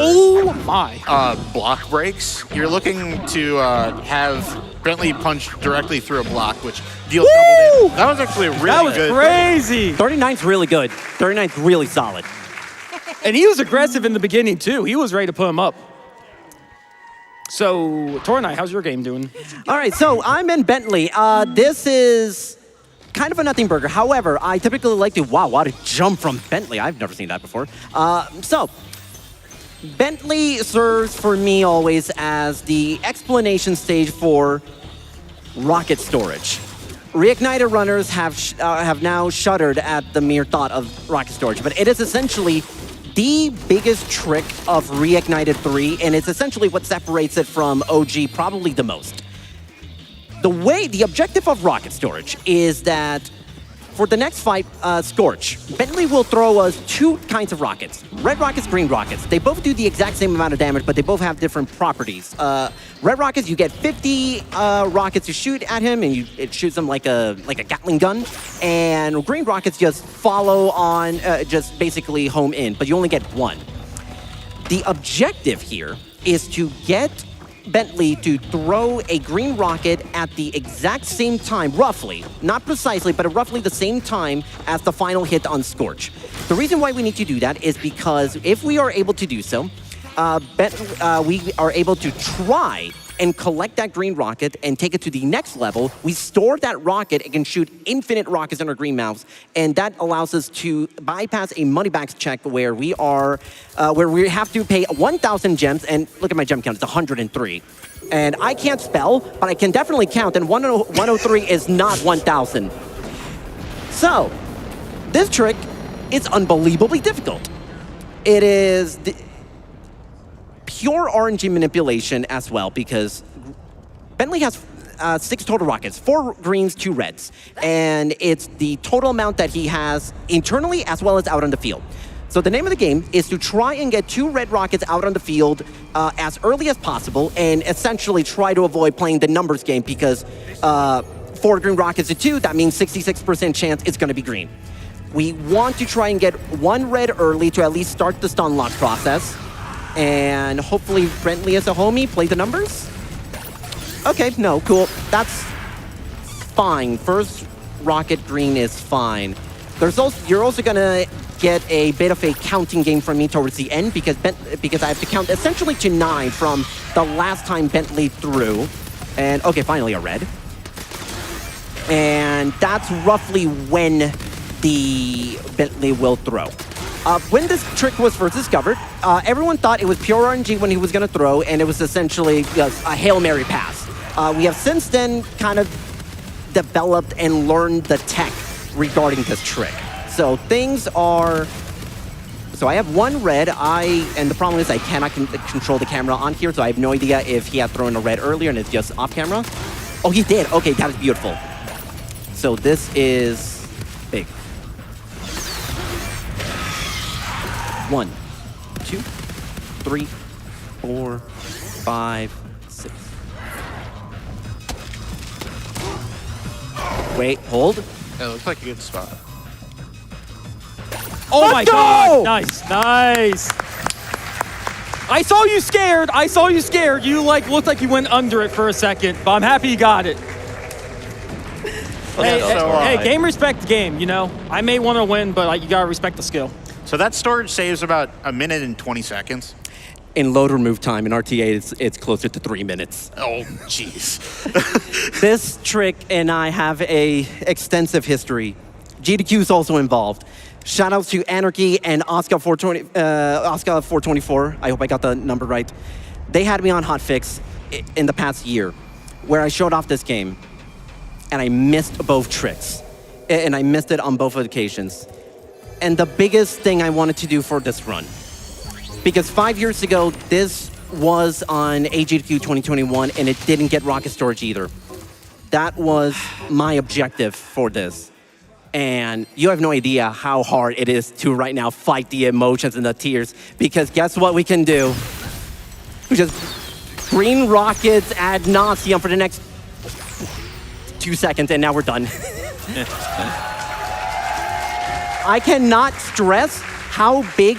block breaks. You're looking to have Bentley punch directly through a block, which deals double damage. That was actually really good. That was crazy. 39's really good. 39's really solid. And he was aggressive in the beginning, too. He was ready to put him up. So, Toronite, how's your game doing? All right, so I'm in Bentley. This is kind of a nothing burger. However, I typically like to, wow, what a jump from Bentley. I've never seen that before. So, Bentley serves for me always as the explanation stage for rocket storage. Reignited runners have now shuddered at the mere thought of rocket storage, but it is essentially the biggest trick of Reignited 3, and it's essentially what separates it from OG probably the most. The objective of rocket storage is that for the next fight, Scorch, Bentley will throw us two kinds of rockets. Red rockets, green rockets. They both do the exact same amount of damage, but they both have different properties. Red rockets, you get 50 rockets to shoot at him, and it shoots them like a Gatling gun. And green rockets just follow on, just basically home in, but you only get one. The objective here is to get Bentley to throw a green rocket at the exact same time, roughly, not precisely, but roughly the same time as the final hit on Scorch. The reason why we need to do that is because if we are able to do so, we are able to try and collect that green rocket and take it to the next level. We store that rocket and can shoot infinite rockets in our green mouths, and that allows us to bypass a money back check where we have to pay 1,000 gems, and look at my gem count, it's 103. And I can't spell, but I can definitely count, and 103 is not 1,000. So, this trick is unbelievably difficult. It is pure RNG manipulation as well, because Bentley has 6 total rockets, 4 greens, 2 reds. And it's the total amount that he has internally as well as out on the field. So the name of the game is to try and get 2 red rockets out on the field as early as possible, and essentially try to avoid playing the numbers game, because 4 green rockets to 2, that means 66% chance it's going to be green. We want to try and get 1 red early to at least start the stun lock process. And hopefully Bentley as a homie, play the numbers? Okay, no, cool. That's fine. First rocket green is fine. You're also gonna get a bit of a counting game from me towards the end, because I have to count essentially to 9 from the last time Bentley threw. And okay, finally a red. And that's roughly when the Bentley will throw. When this trick was first discovered, everyone thought it was pure RNG when he was going to throw, and it was essentially just a Hail Mary pass. We have since then kind of developed and learned the tech regarding this trick. So things are... So I have 1 red, and the problem is I cannot control the camera on here, so I have no idea if he had thrown a red earlier and it's just off camera. Oh, he did. Okay, that is beautiful. So this is big. 1, 2, 3, 4, 5, 6. Wait, hold. It looks like a good spot. Oh my God! Nice, nice. I saw you scared. You looked like you went under it for a second, but I'm happy you got it. Hey, game respect game, you know? I may want to win, but you gotta respect the skill. So that storage saves about 1 minute and 20 seconds. In load remove time, in RTA, it's closer to 3 minutes. Oh, jeez. This trick and I have a extensive history. GDQ is also involved. Shout outs to Anarchy and Oscar 424. I hope I got the number right. They had me on hotfix in the past year, where I showed off this game, and I missed both tricks. And I missed it on both occasions. And the biggest thing I wanted to do for this run, because 5 years ago, this was on SGDQ 2021, and it didn't get rocket storage either. That was my objective for this. And you have no idea how hard it is to right now fight the emotions and the tears, because guess what we can do? We just green rockets ad nauseum for the next 2 seconds, and now we're done. I cannot stress how big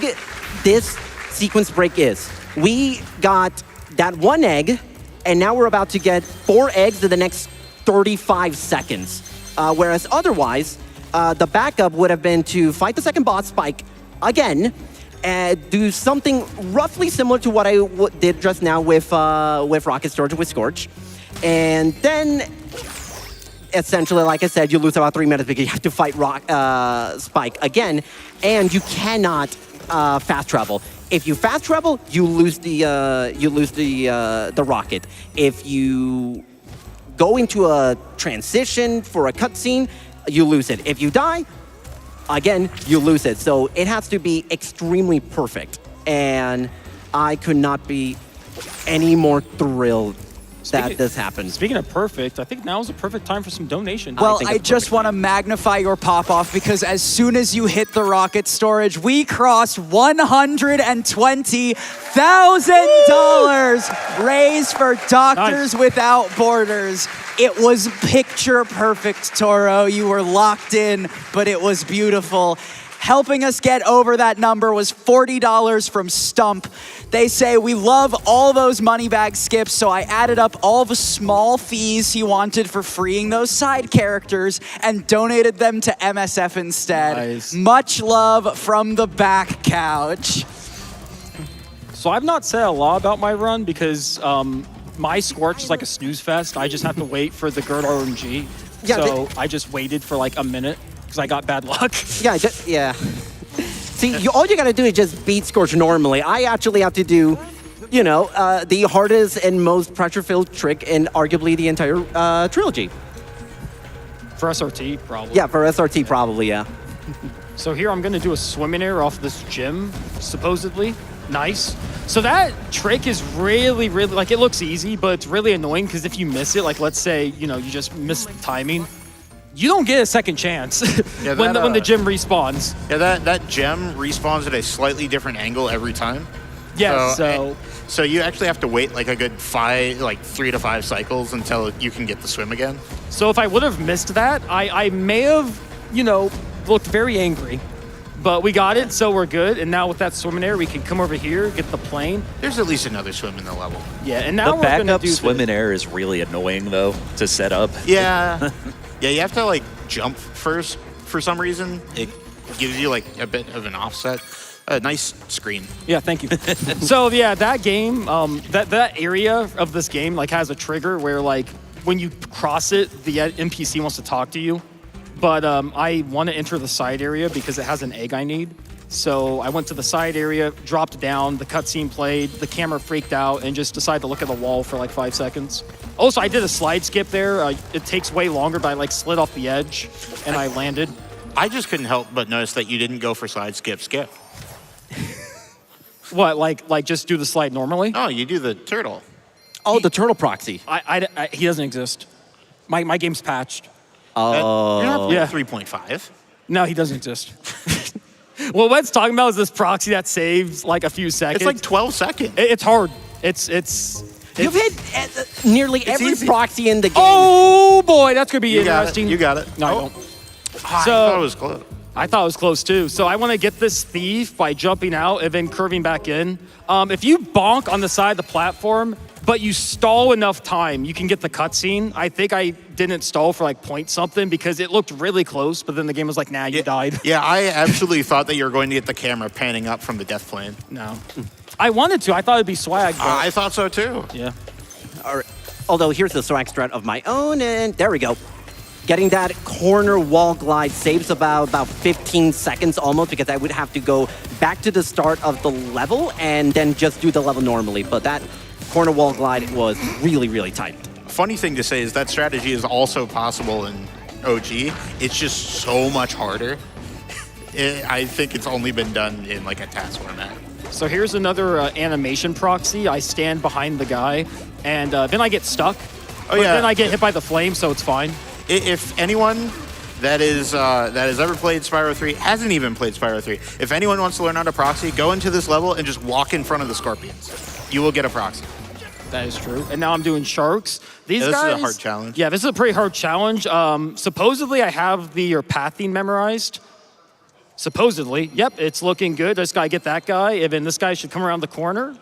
this sequence break is. We got that 1 egg, and now we're about to get 4 eggs in the next 35 seconds. Whereas otherwise, the backup would have been to fight the second boss, Spike, again, do something roughly similar to what I did just now with Rocket Storage with Scorch. And then, essentially, like I said, you lose about 3 minutes because you have to fight Spike again, and you cannot fast travel. If you fast travel, you lose the rocket. If you go into a transition for a cutscene, you lose it. If you die, again, you lose it. So it has to be extremely perfect, and I could not be any more thrilled that this happened. Speaking of perfect, I think now is a perfect time for some donations. Well, I just want to magnify your pop-off because as soon as you hit the rocket storage, we crossed $120,000 raised for Doctors Without Borders. It was picture perfect, Toro. You were locked in, but it was beautiful. Helping us get over that number was $40 from Stump. They say, we love all those money bag skips, so I added up all the small fees he wanted for freeing those side characters and donated them to MSF instead. Nice. Much love from the back couch. So I've not said a lot about my run because my Scorch is like a snooze fest. I just have to wait for the Gerd RNG. Yeah, so I just waited for like a minute because I got bad luck. Yeah, yeah. See, all you gotta do is just beat Scorch normally. I actually have to do, the hardest and most pressure-filled trick in arguably the entire trilogy. For SRT, probably. Yeah, for SRT, probably, yeah. So here I'm gonna do a swimming air off this gym, supposedly. Nice. So that trick is really, really, like, it looks easy, but it's really annoying because if you miss it, like, let's say, you just miss the timing, you don't get a second chance Yeah, when the gym respawns. Yeah, that gem respawns at a slightly different angle every time. Yeah, So you actually have to wait like a good 3 to 5 cycles until you can get the swim again. So if I would have missed that, I may have, looked very angry. But we got it, so we're good. And now with that swimming air, we can come over here, get the plane. There's at least another swim in the level. Yeah, and now The we're gonna backup do swim in air is really annoying, though, to set up. Yeah. Yeah, you have to jump first for some reason. It gives you a bit of an offset. A nice screen. Yeah, thank you. So yeah, that game, that area of this game has a trigger where when you cross it, the NPC wants to talk to you. But I want to enter the side area because it has an egg I need. So I went to the side area, dropped down, the cutscene played, the camera freaked out, and just decided to look at the wall for 5 seconds. Also, I did a slide skip there. It takes way longer, but I slid off the edge, and I landed. I just couldn't help but notice that you didn't go for slide skip. What, just do the slide normally? Oh, you do the turtle. Oh, the turtle proxy. He doesn't exist. My game's patched. You're not Yeah. 3.5. No, he doesn't exist. Well, what it's talking about is this proxy that saves a few seconds. It's 12 seconds. It's hard. It's You've hit nearly every easy. proxy in the game. Oh boy, that's gonna be You got interesting. it. You got it. No, I Oh. don't. I So- thought it was close. I thought it was close too. So I want to get this thief by jumping out and then curving back in. If you bonk on the side of the platform, but you stall enough time, you can get the cutscene. I think I didn't stall for point something because it looked really close, but then the game was nah, you died. Yeah, I absolutely thought that you were going to get the camera panning up from the death plane. No. I wanted to. I thought it'd be swag. But I thought so too. yeah. All right. Although here's the swag strat of my own, and there we go. Getting that corner wall glide saves about 15 seconds almost because I would have to go back to the start of the level and then just do the level normally. But that corner wall glide was really, really tight. Funny thing to say is that strategy is also possible in OG. It's just so much harder. I think it's only been done in a task format. So here's another animation proxy. I stand behind the guy, and then I get stuck. Oh yeah. Then I get hit by the flame, so it's fine. If anyone that has ever played Spyro 3, hasn't even played Spyro 3, if anyone wants to learn how to proxy, go into this level and just walk in front of the scorpions. You will get a proxy. That is true. And now I'm doing sharks. These Yeah, this guys, is a hard challenge. Yeah, this is a pretty hard challenge. Supposedly, I have your pathing memorized. Supposedly. Yep, it's looking good. Just gotta get that guy, and then this guy should come around the corner.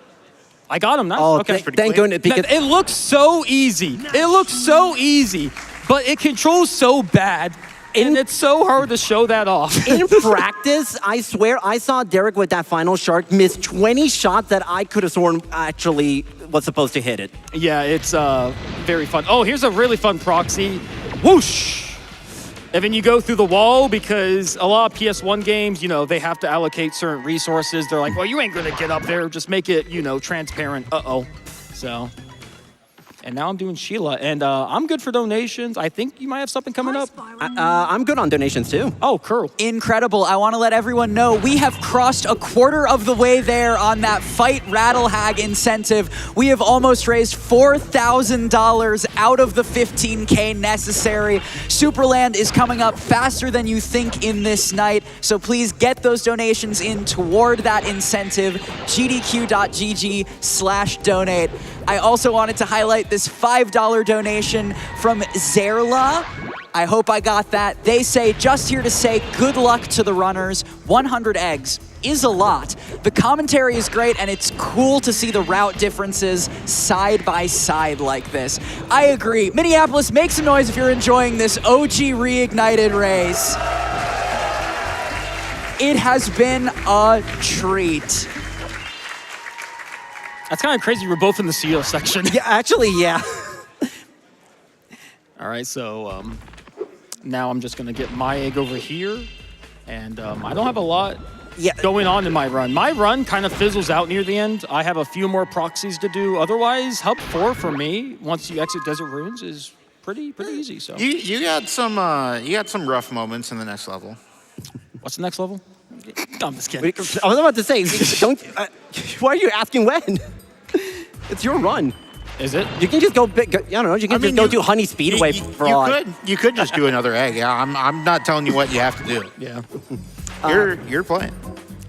I got him now. Oh, okay. thank goodness. Because It looks so easy. It looks so easy, but it controls so bad. And it's so hard to show that off. In practice, I swear I saw Derek with that final shark miss 20 shots that I could have sworn actually was supposed to hit it. Yeah, it's very fun. Oh, here's a really fun proxy. Whoosh! And then you go through the wall because a lot of PS1 games, you know, they have to allocate certain resources. They're like, well, you ain't gonna get up there. Just make it, you know, transparent. Uh-oh. So, and now I'm doing Sheila, and I'm good for donations. I think you might have something coming up. I'm good on donations too. Oh, cool. Incredible. I want to let everyone know we have crossed a quarter of the way there on that Fight Rattle Hag incentive. We have almost raised $4,000 out of the $15K necessary. Superland is coming up faster than you think in this night, so please get those donations in toward that incentive, gdq.gg/donate. I also wanted to highlight this $5 donation from Zerla. I hope I got that. They say, just here to say good luck to the runners. 100 eggs is a lot. The commentary is great, and it's cool to see the route differences side by side like this. I agree. Minneapolis, make some noise if you're enjoying this OG Reignited race. It has been a treat. That's kind of crazy. We're both in the CEO section. Yeah, actually, yeah. All right, so now I'm just gonna get my egg over here, and I don't have a lot going on in my run. My run kind of fizzles out near the end. I have a few more proxies to do. Otherwise, Hub 4 for me, once you exit Desert Ruins, is pretty easy. So You got some rough moments in the next level. what's the next level? No, I'm just kidding. I was about to say, don't. Why are you asking when? It's your run. Is it? You can just go. I don't know. You can just go do Honey Speedway for all. You could just do another egg. Yeah, I'm not telling you what you have to do. Yeah. You're playing.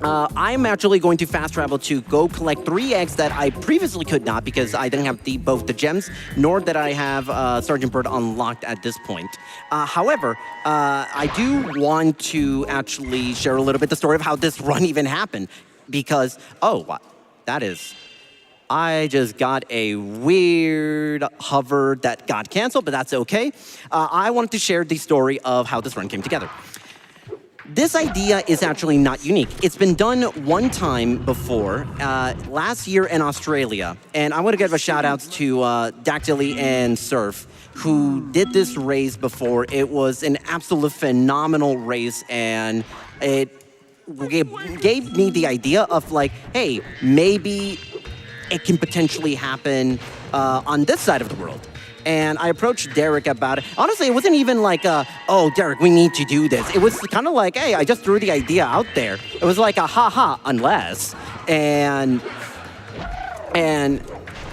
I'm actually going to fast travel to go collect 3 eggs that I previously could not because I didn't have both the gems nor that I have Sergeant Bird unlocked at this point. However, I do want to actually share a little bit the story of how this run even happened because, I just got a weird hover that got canceled, but that's okay. I wanted to share the story of how this run came together. This idea is actually not unique. It's been done one time before, last year in Australia. And I want to give a shout out to Dactyly and Surf, who did this race before. It was an absolute phenomenal race, and it gave me the idea of like, hey, maybe it can potentially happen on this side of the world. And I approached Derek about it. Honestly, it wasn't even like, oh, Derek, we need to do this. It was kind of like, hey, I just threw the idea out there. It was like a ha-ha, unless. And I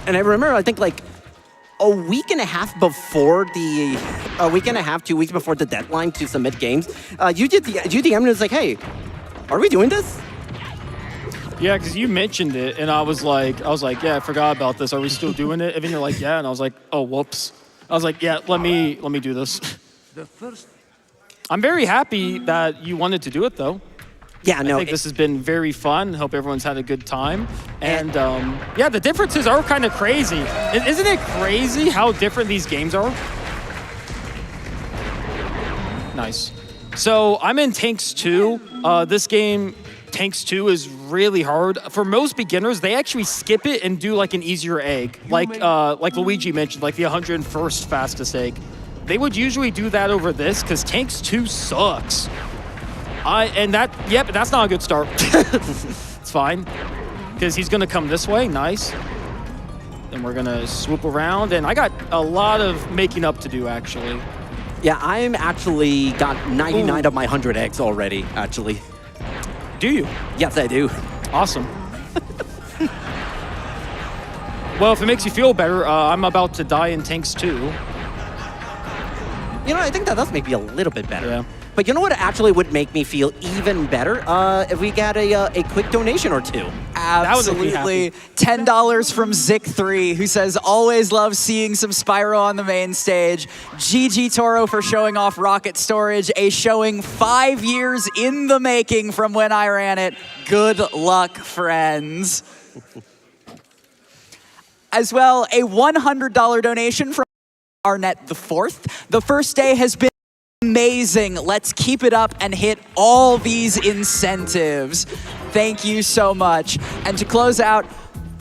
remember, I think like a week and a half before 2 weeks before the deadline to submit games, you DM'd and was like, hey, are we doing this? Yeah, because you mentioned it, and I was like, yeah, I forgot about this. Are we still doing it? And then you're like, yeah, and I was like, oh, whoops. I was like, yeah, let me do this. I'm very happy that you wanted to do it, though. Yeah, no. I think this has been very fun. Hope everyone's had a good time. And yeah, the differences are kind of crazy. Isn't it crazy how different these games are? Nice. So I'm in Tanks 2. This game, Tanks 2, is really hard. For most beginners, they actually skip it and do like an easier egg. Like Luigi mentioned, like the 101st fastest egg. They would usually do that over this because Tanks 2 sucks. But that's not a good start. It's fine. Because he's going to come this way. Nice. Then we're going to swoop around. And I got a lot of making up to do, actually. Yeah, I'm actually got 99 of my 100 eggs already, actually. Do you? Yes, I do. Awesome. Well, if it makes you feel better, I'm about to die in Tanks 2. You know, I think that does make me a little bit better. Yeah. But you know what actually would make me feel even better? If we got a quick donation or two. Absolutely. $10 from Zik3, who says, always love seeing some Spyro on the main stage. GG Toro for showing off Rocket Storage, a showing 5 years in the making from when I ran it. Good luck, friends. As well, a $100 donation from Arnett the 4th. The first day has been amazing. Let's keep it up and hit all these incentives. Thank you so much. And to close out,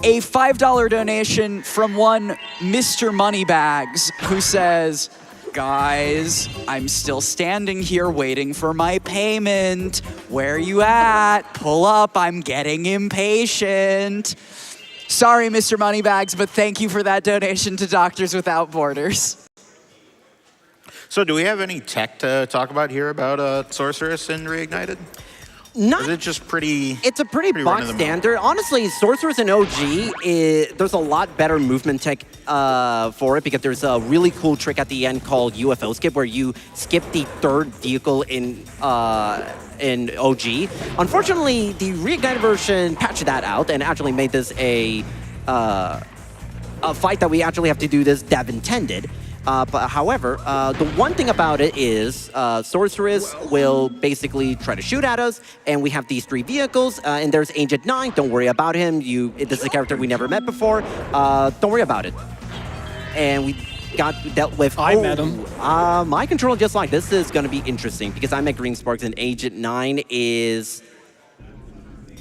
a $5 donation from one Mr. Moneybags, who says, guys, I'm still standing here waiting for my payment. Where you at? Pull up, I'm getting impatient. Sorry, Mr. Moneybags, but thank you for that donation to Doctors Without Borders. So do we have any tech to talk about here about Sorceress and Reignited? Not. Is it just pretty... It's a pretty box run-of-the-mill? standard. Honestly, Sorceress and OG, there's a lot better movement tech for it because there's a really cool trick at the end called UFO skip where you skip the third vehicle in OG. Unfortunately, the Reignited version patched that out and actually made this a fight that we actually have to do this dev intended. But however, the one thing about it is Sorceress will basically try to shoot at us, and we have these 3 vehicles, and there's Agent 9. Don't worry about him. This is a character we never met before. Don't worry about it. And we got dealt with... I met him. My control just like this is going to be interesting because I'm at Green Sparks, and Agent 9 is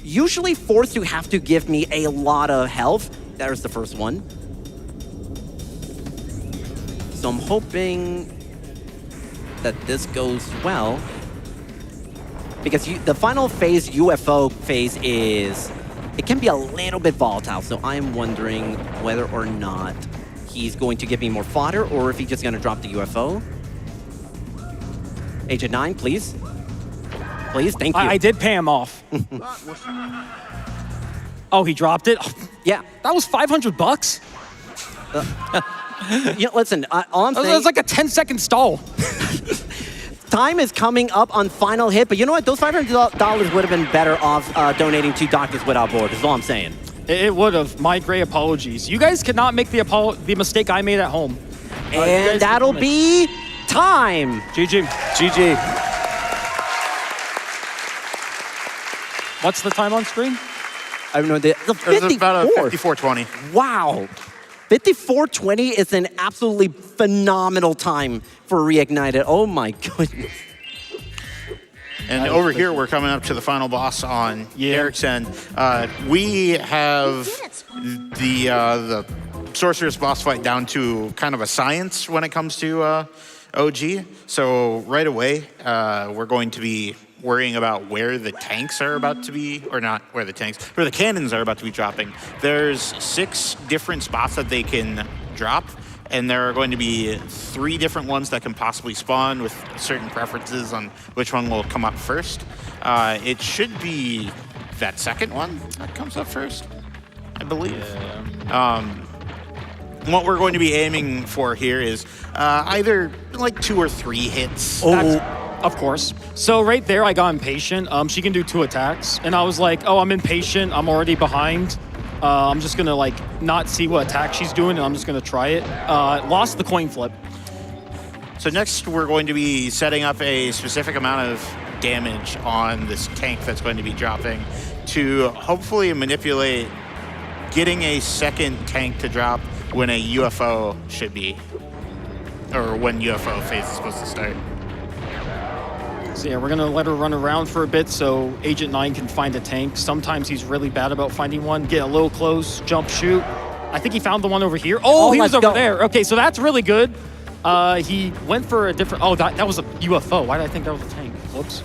usually forced to have to give me a lot of health. There's the first one. So I'm hoping that this goes well. Because the final phase, UFO phase, it can be a little bit volatile. So I'm wondering whether or not he's going to give me more fodder or if he's just going to drop the UFO. Agent 9, please. Please, thank you. I did pay him off. Oh, he dropped it? Yeah. That was $500? You know, listen, all I'm saying... That was like a 10-second stall. Time is coming up on final hit, but you know what? Those $500 would have been better off donating to Doctors Without Borders, is all I'm saying. It would have. My great apologies. You guys cannot make the mistake I made at home. And that'll be time. GG. GG. What's the time on screen? I don't know. The It was about a 54:20. Wow. 54:20 is an absolutely phenomenal time for Reignited. Oh my goodness. And over here, we're coming up to the final boss on Derek's end. We have the Sorceress boss fight down to kind of a science when it comes to OG. So right away, we're going to be worrying about where the tanks are about to be, or not where the tanks, where the cannons are about to be dropping. There's 6 different spots that they can drop, and there are going to be 3 different ones that can possibly spawn with certain preferences on which one will come up first. It should be that second one that comes up first, I believe. What we're going to be aiming for here is either like 2 or 3 hits. Of course. So right there, I got impatient. She can do 2 attacks. And I was like, oh, I'm impatient. I'm already behind. I'm just going to like not see what attack she's doing, and I'm just going to try it. Lost the coin flip. So next, we're going to be setting up a specific amount of damage on this tank that's going to be dropping to hopefully manipulate getting a second tank to drop when a UFO should be, or when UFO phase is supposed to start. So yeah, we're gonna let her run around for a bit so Agent 9 can find a tank. Sometimes he's really bad about finding one. Get a little close, jump, shoot. I think he found the one over here. Oh, he was over there. Okay, so that's really good. He went for a different, that was a UFO. Why did I think that was a tank? Whoops.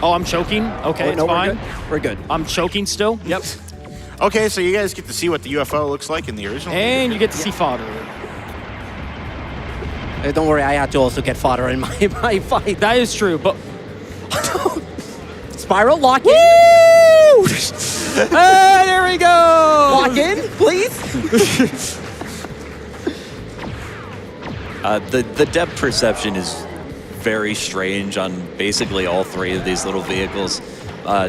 Oh, I'm choking. Okay, it's fine. We're good. I'm choking still. Yep. Okay, so you guys get to see what the UFO looks like in the original. And you get to see fodder. Don't worry, I had to also get fodder in my fight. That is true, but... Spyro, lock in. Woo! Hey, there we go! Lock in, please. The depth perception is very strange on basically all 3 of these little vehicles.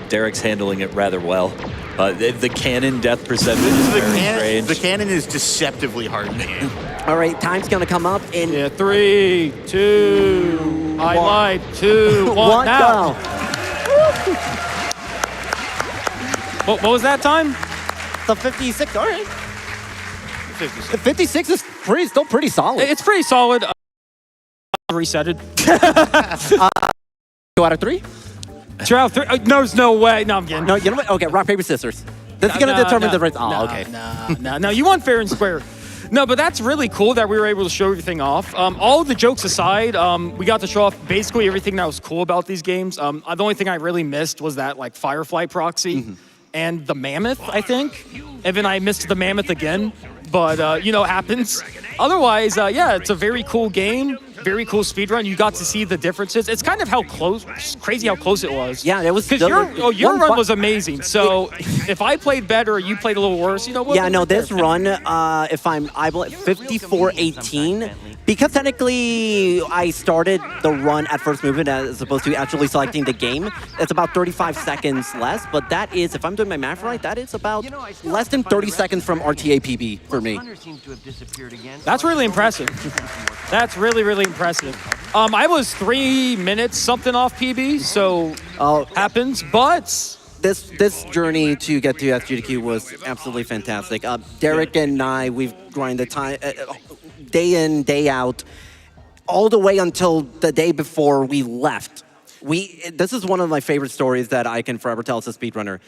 Derek's handling it rather well. The cannon depth perception is very strange. The cannon is deceptively hard to hit. All right, time's gonna come up in... Yeah, 3, 2, I lied, 2, 1, now. What was that time? The 56, all right. 56. The 56 is still pretty solid. It's pretty solid. Resetted. Go out of 3? 2 out of 3. No, there's no way. No, I'm kidding. No, you know what? Okay, rock, paper, scissors. This is going to determine the race. Oh, okay. No, you want fair and square. No, but that's really cool that we were able to show everything off. All the jokes aside, we got to show off basically everything that was cool about these games. The only thing I really missed was that like Firefly proxy and the mammoth, I think. And then I missed the mammoth again, but you know, it happens. Otherwise, yeah, it's a very cool game. Very cool speedrun. You got to see the differences. It's kind of crazy how close it was. Yeah, it was. Because your run was amazing. So if I played better or you played a little worse, you know what? Yeah, no, this run, if I'm 54-18, because technically I started the run at first movement as opposed to actually selecting the game, it's about 35 seconds less, but that is, if I'm doing my math right, that is about less than 30 seconds from RTA PB for me. That's really impressive. That's really, really impressive. I was 3 minutes something off PB, so happens, but this journey to get to SGDQ was absolutely fantastic. Derek and I, we've grinded time day in, day out, all the way until the day before we left. This is one of my favorite stories that I can forever tell as a speedrunner.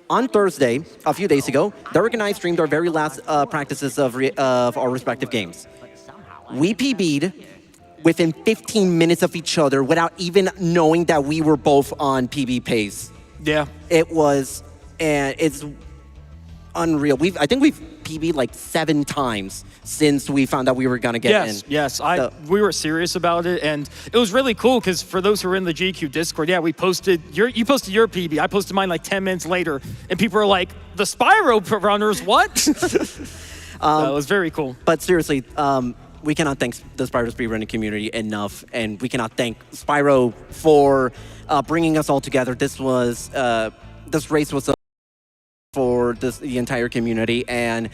On Thursday, a few days ago, Derek and I streamed our very last practices of our respective games. We PB'd within 15 minutes of each other without even knowing that we were both on PB pace. yeah. It was, and it's unreal. I think we've PB'd like 7 times since we found out we were gonna get in. Yes, we were serious about it, and it was really cool because for those who are in the GQ Discord, yeah, you posted your PB, I posted mine like 10 minutes later, and people are like, the Spyro runners, what? It was very cool. But seriously, we cannot thank the Spyro speedrunning community enough, and we cannot thank Spyro for bringing us all together. This race was for the entire community, and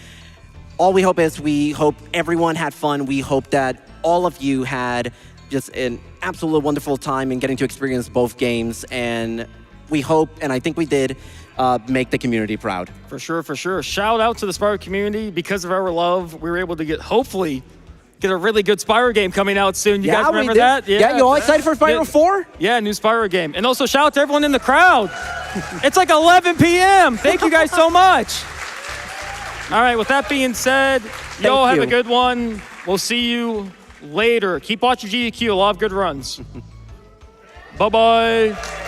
all we hope is everyone had fun. We hope that all of you had just an absolute wonderful time in getting to experience both games, and we hope, and I think we did, make the community proud. For sure, for sure. Shout out to the Spyro community. Because of our love, we were able to hopefully get a really good Spyro game coming out soon. You guys remember that? Yeah, you all excited for Spyro 4? Yeah, new Spyro game. And also shout out to everyone in the crowd. It's like 11 p.m. Thank you guys so much. All right, with that being said, y'all have a good one. We'll see you later. Keep watching GDQ, a lot of good runs. Bye-bye.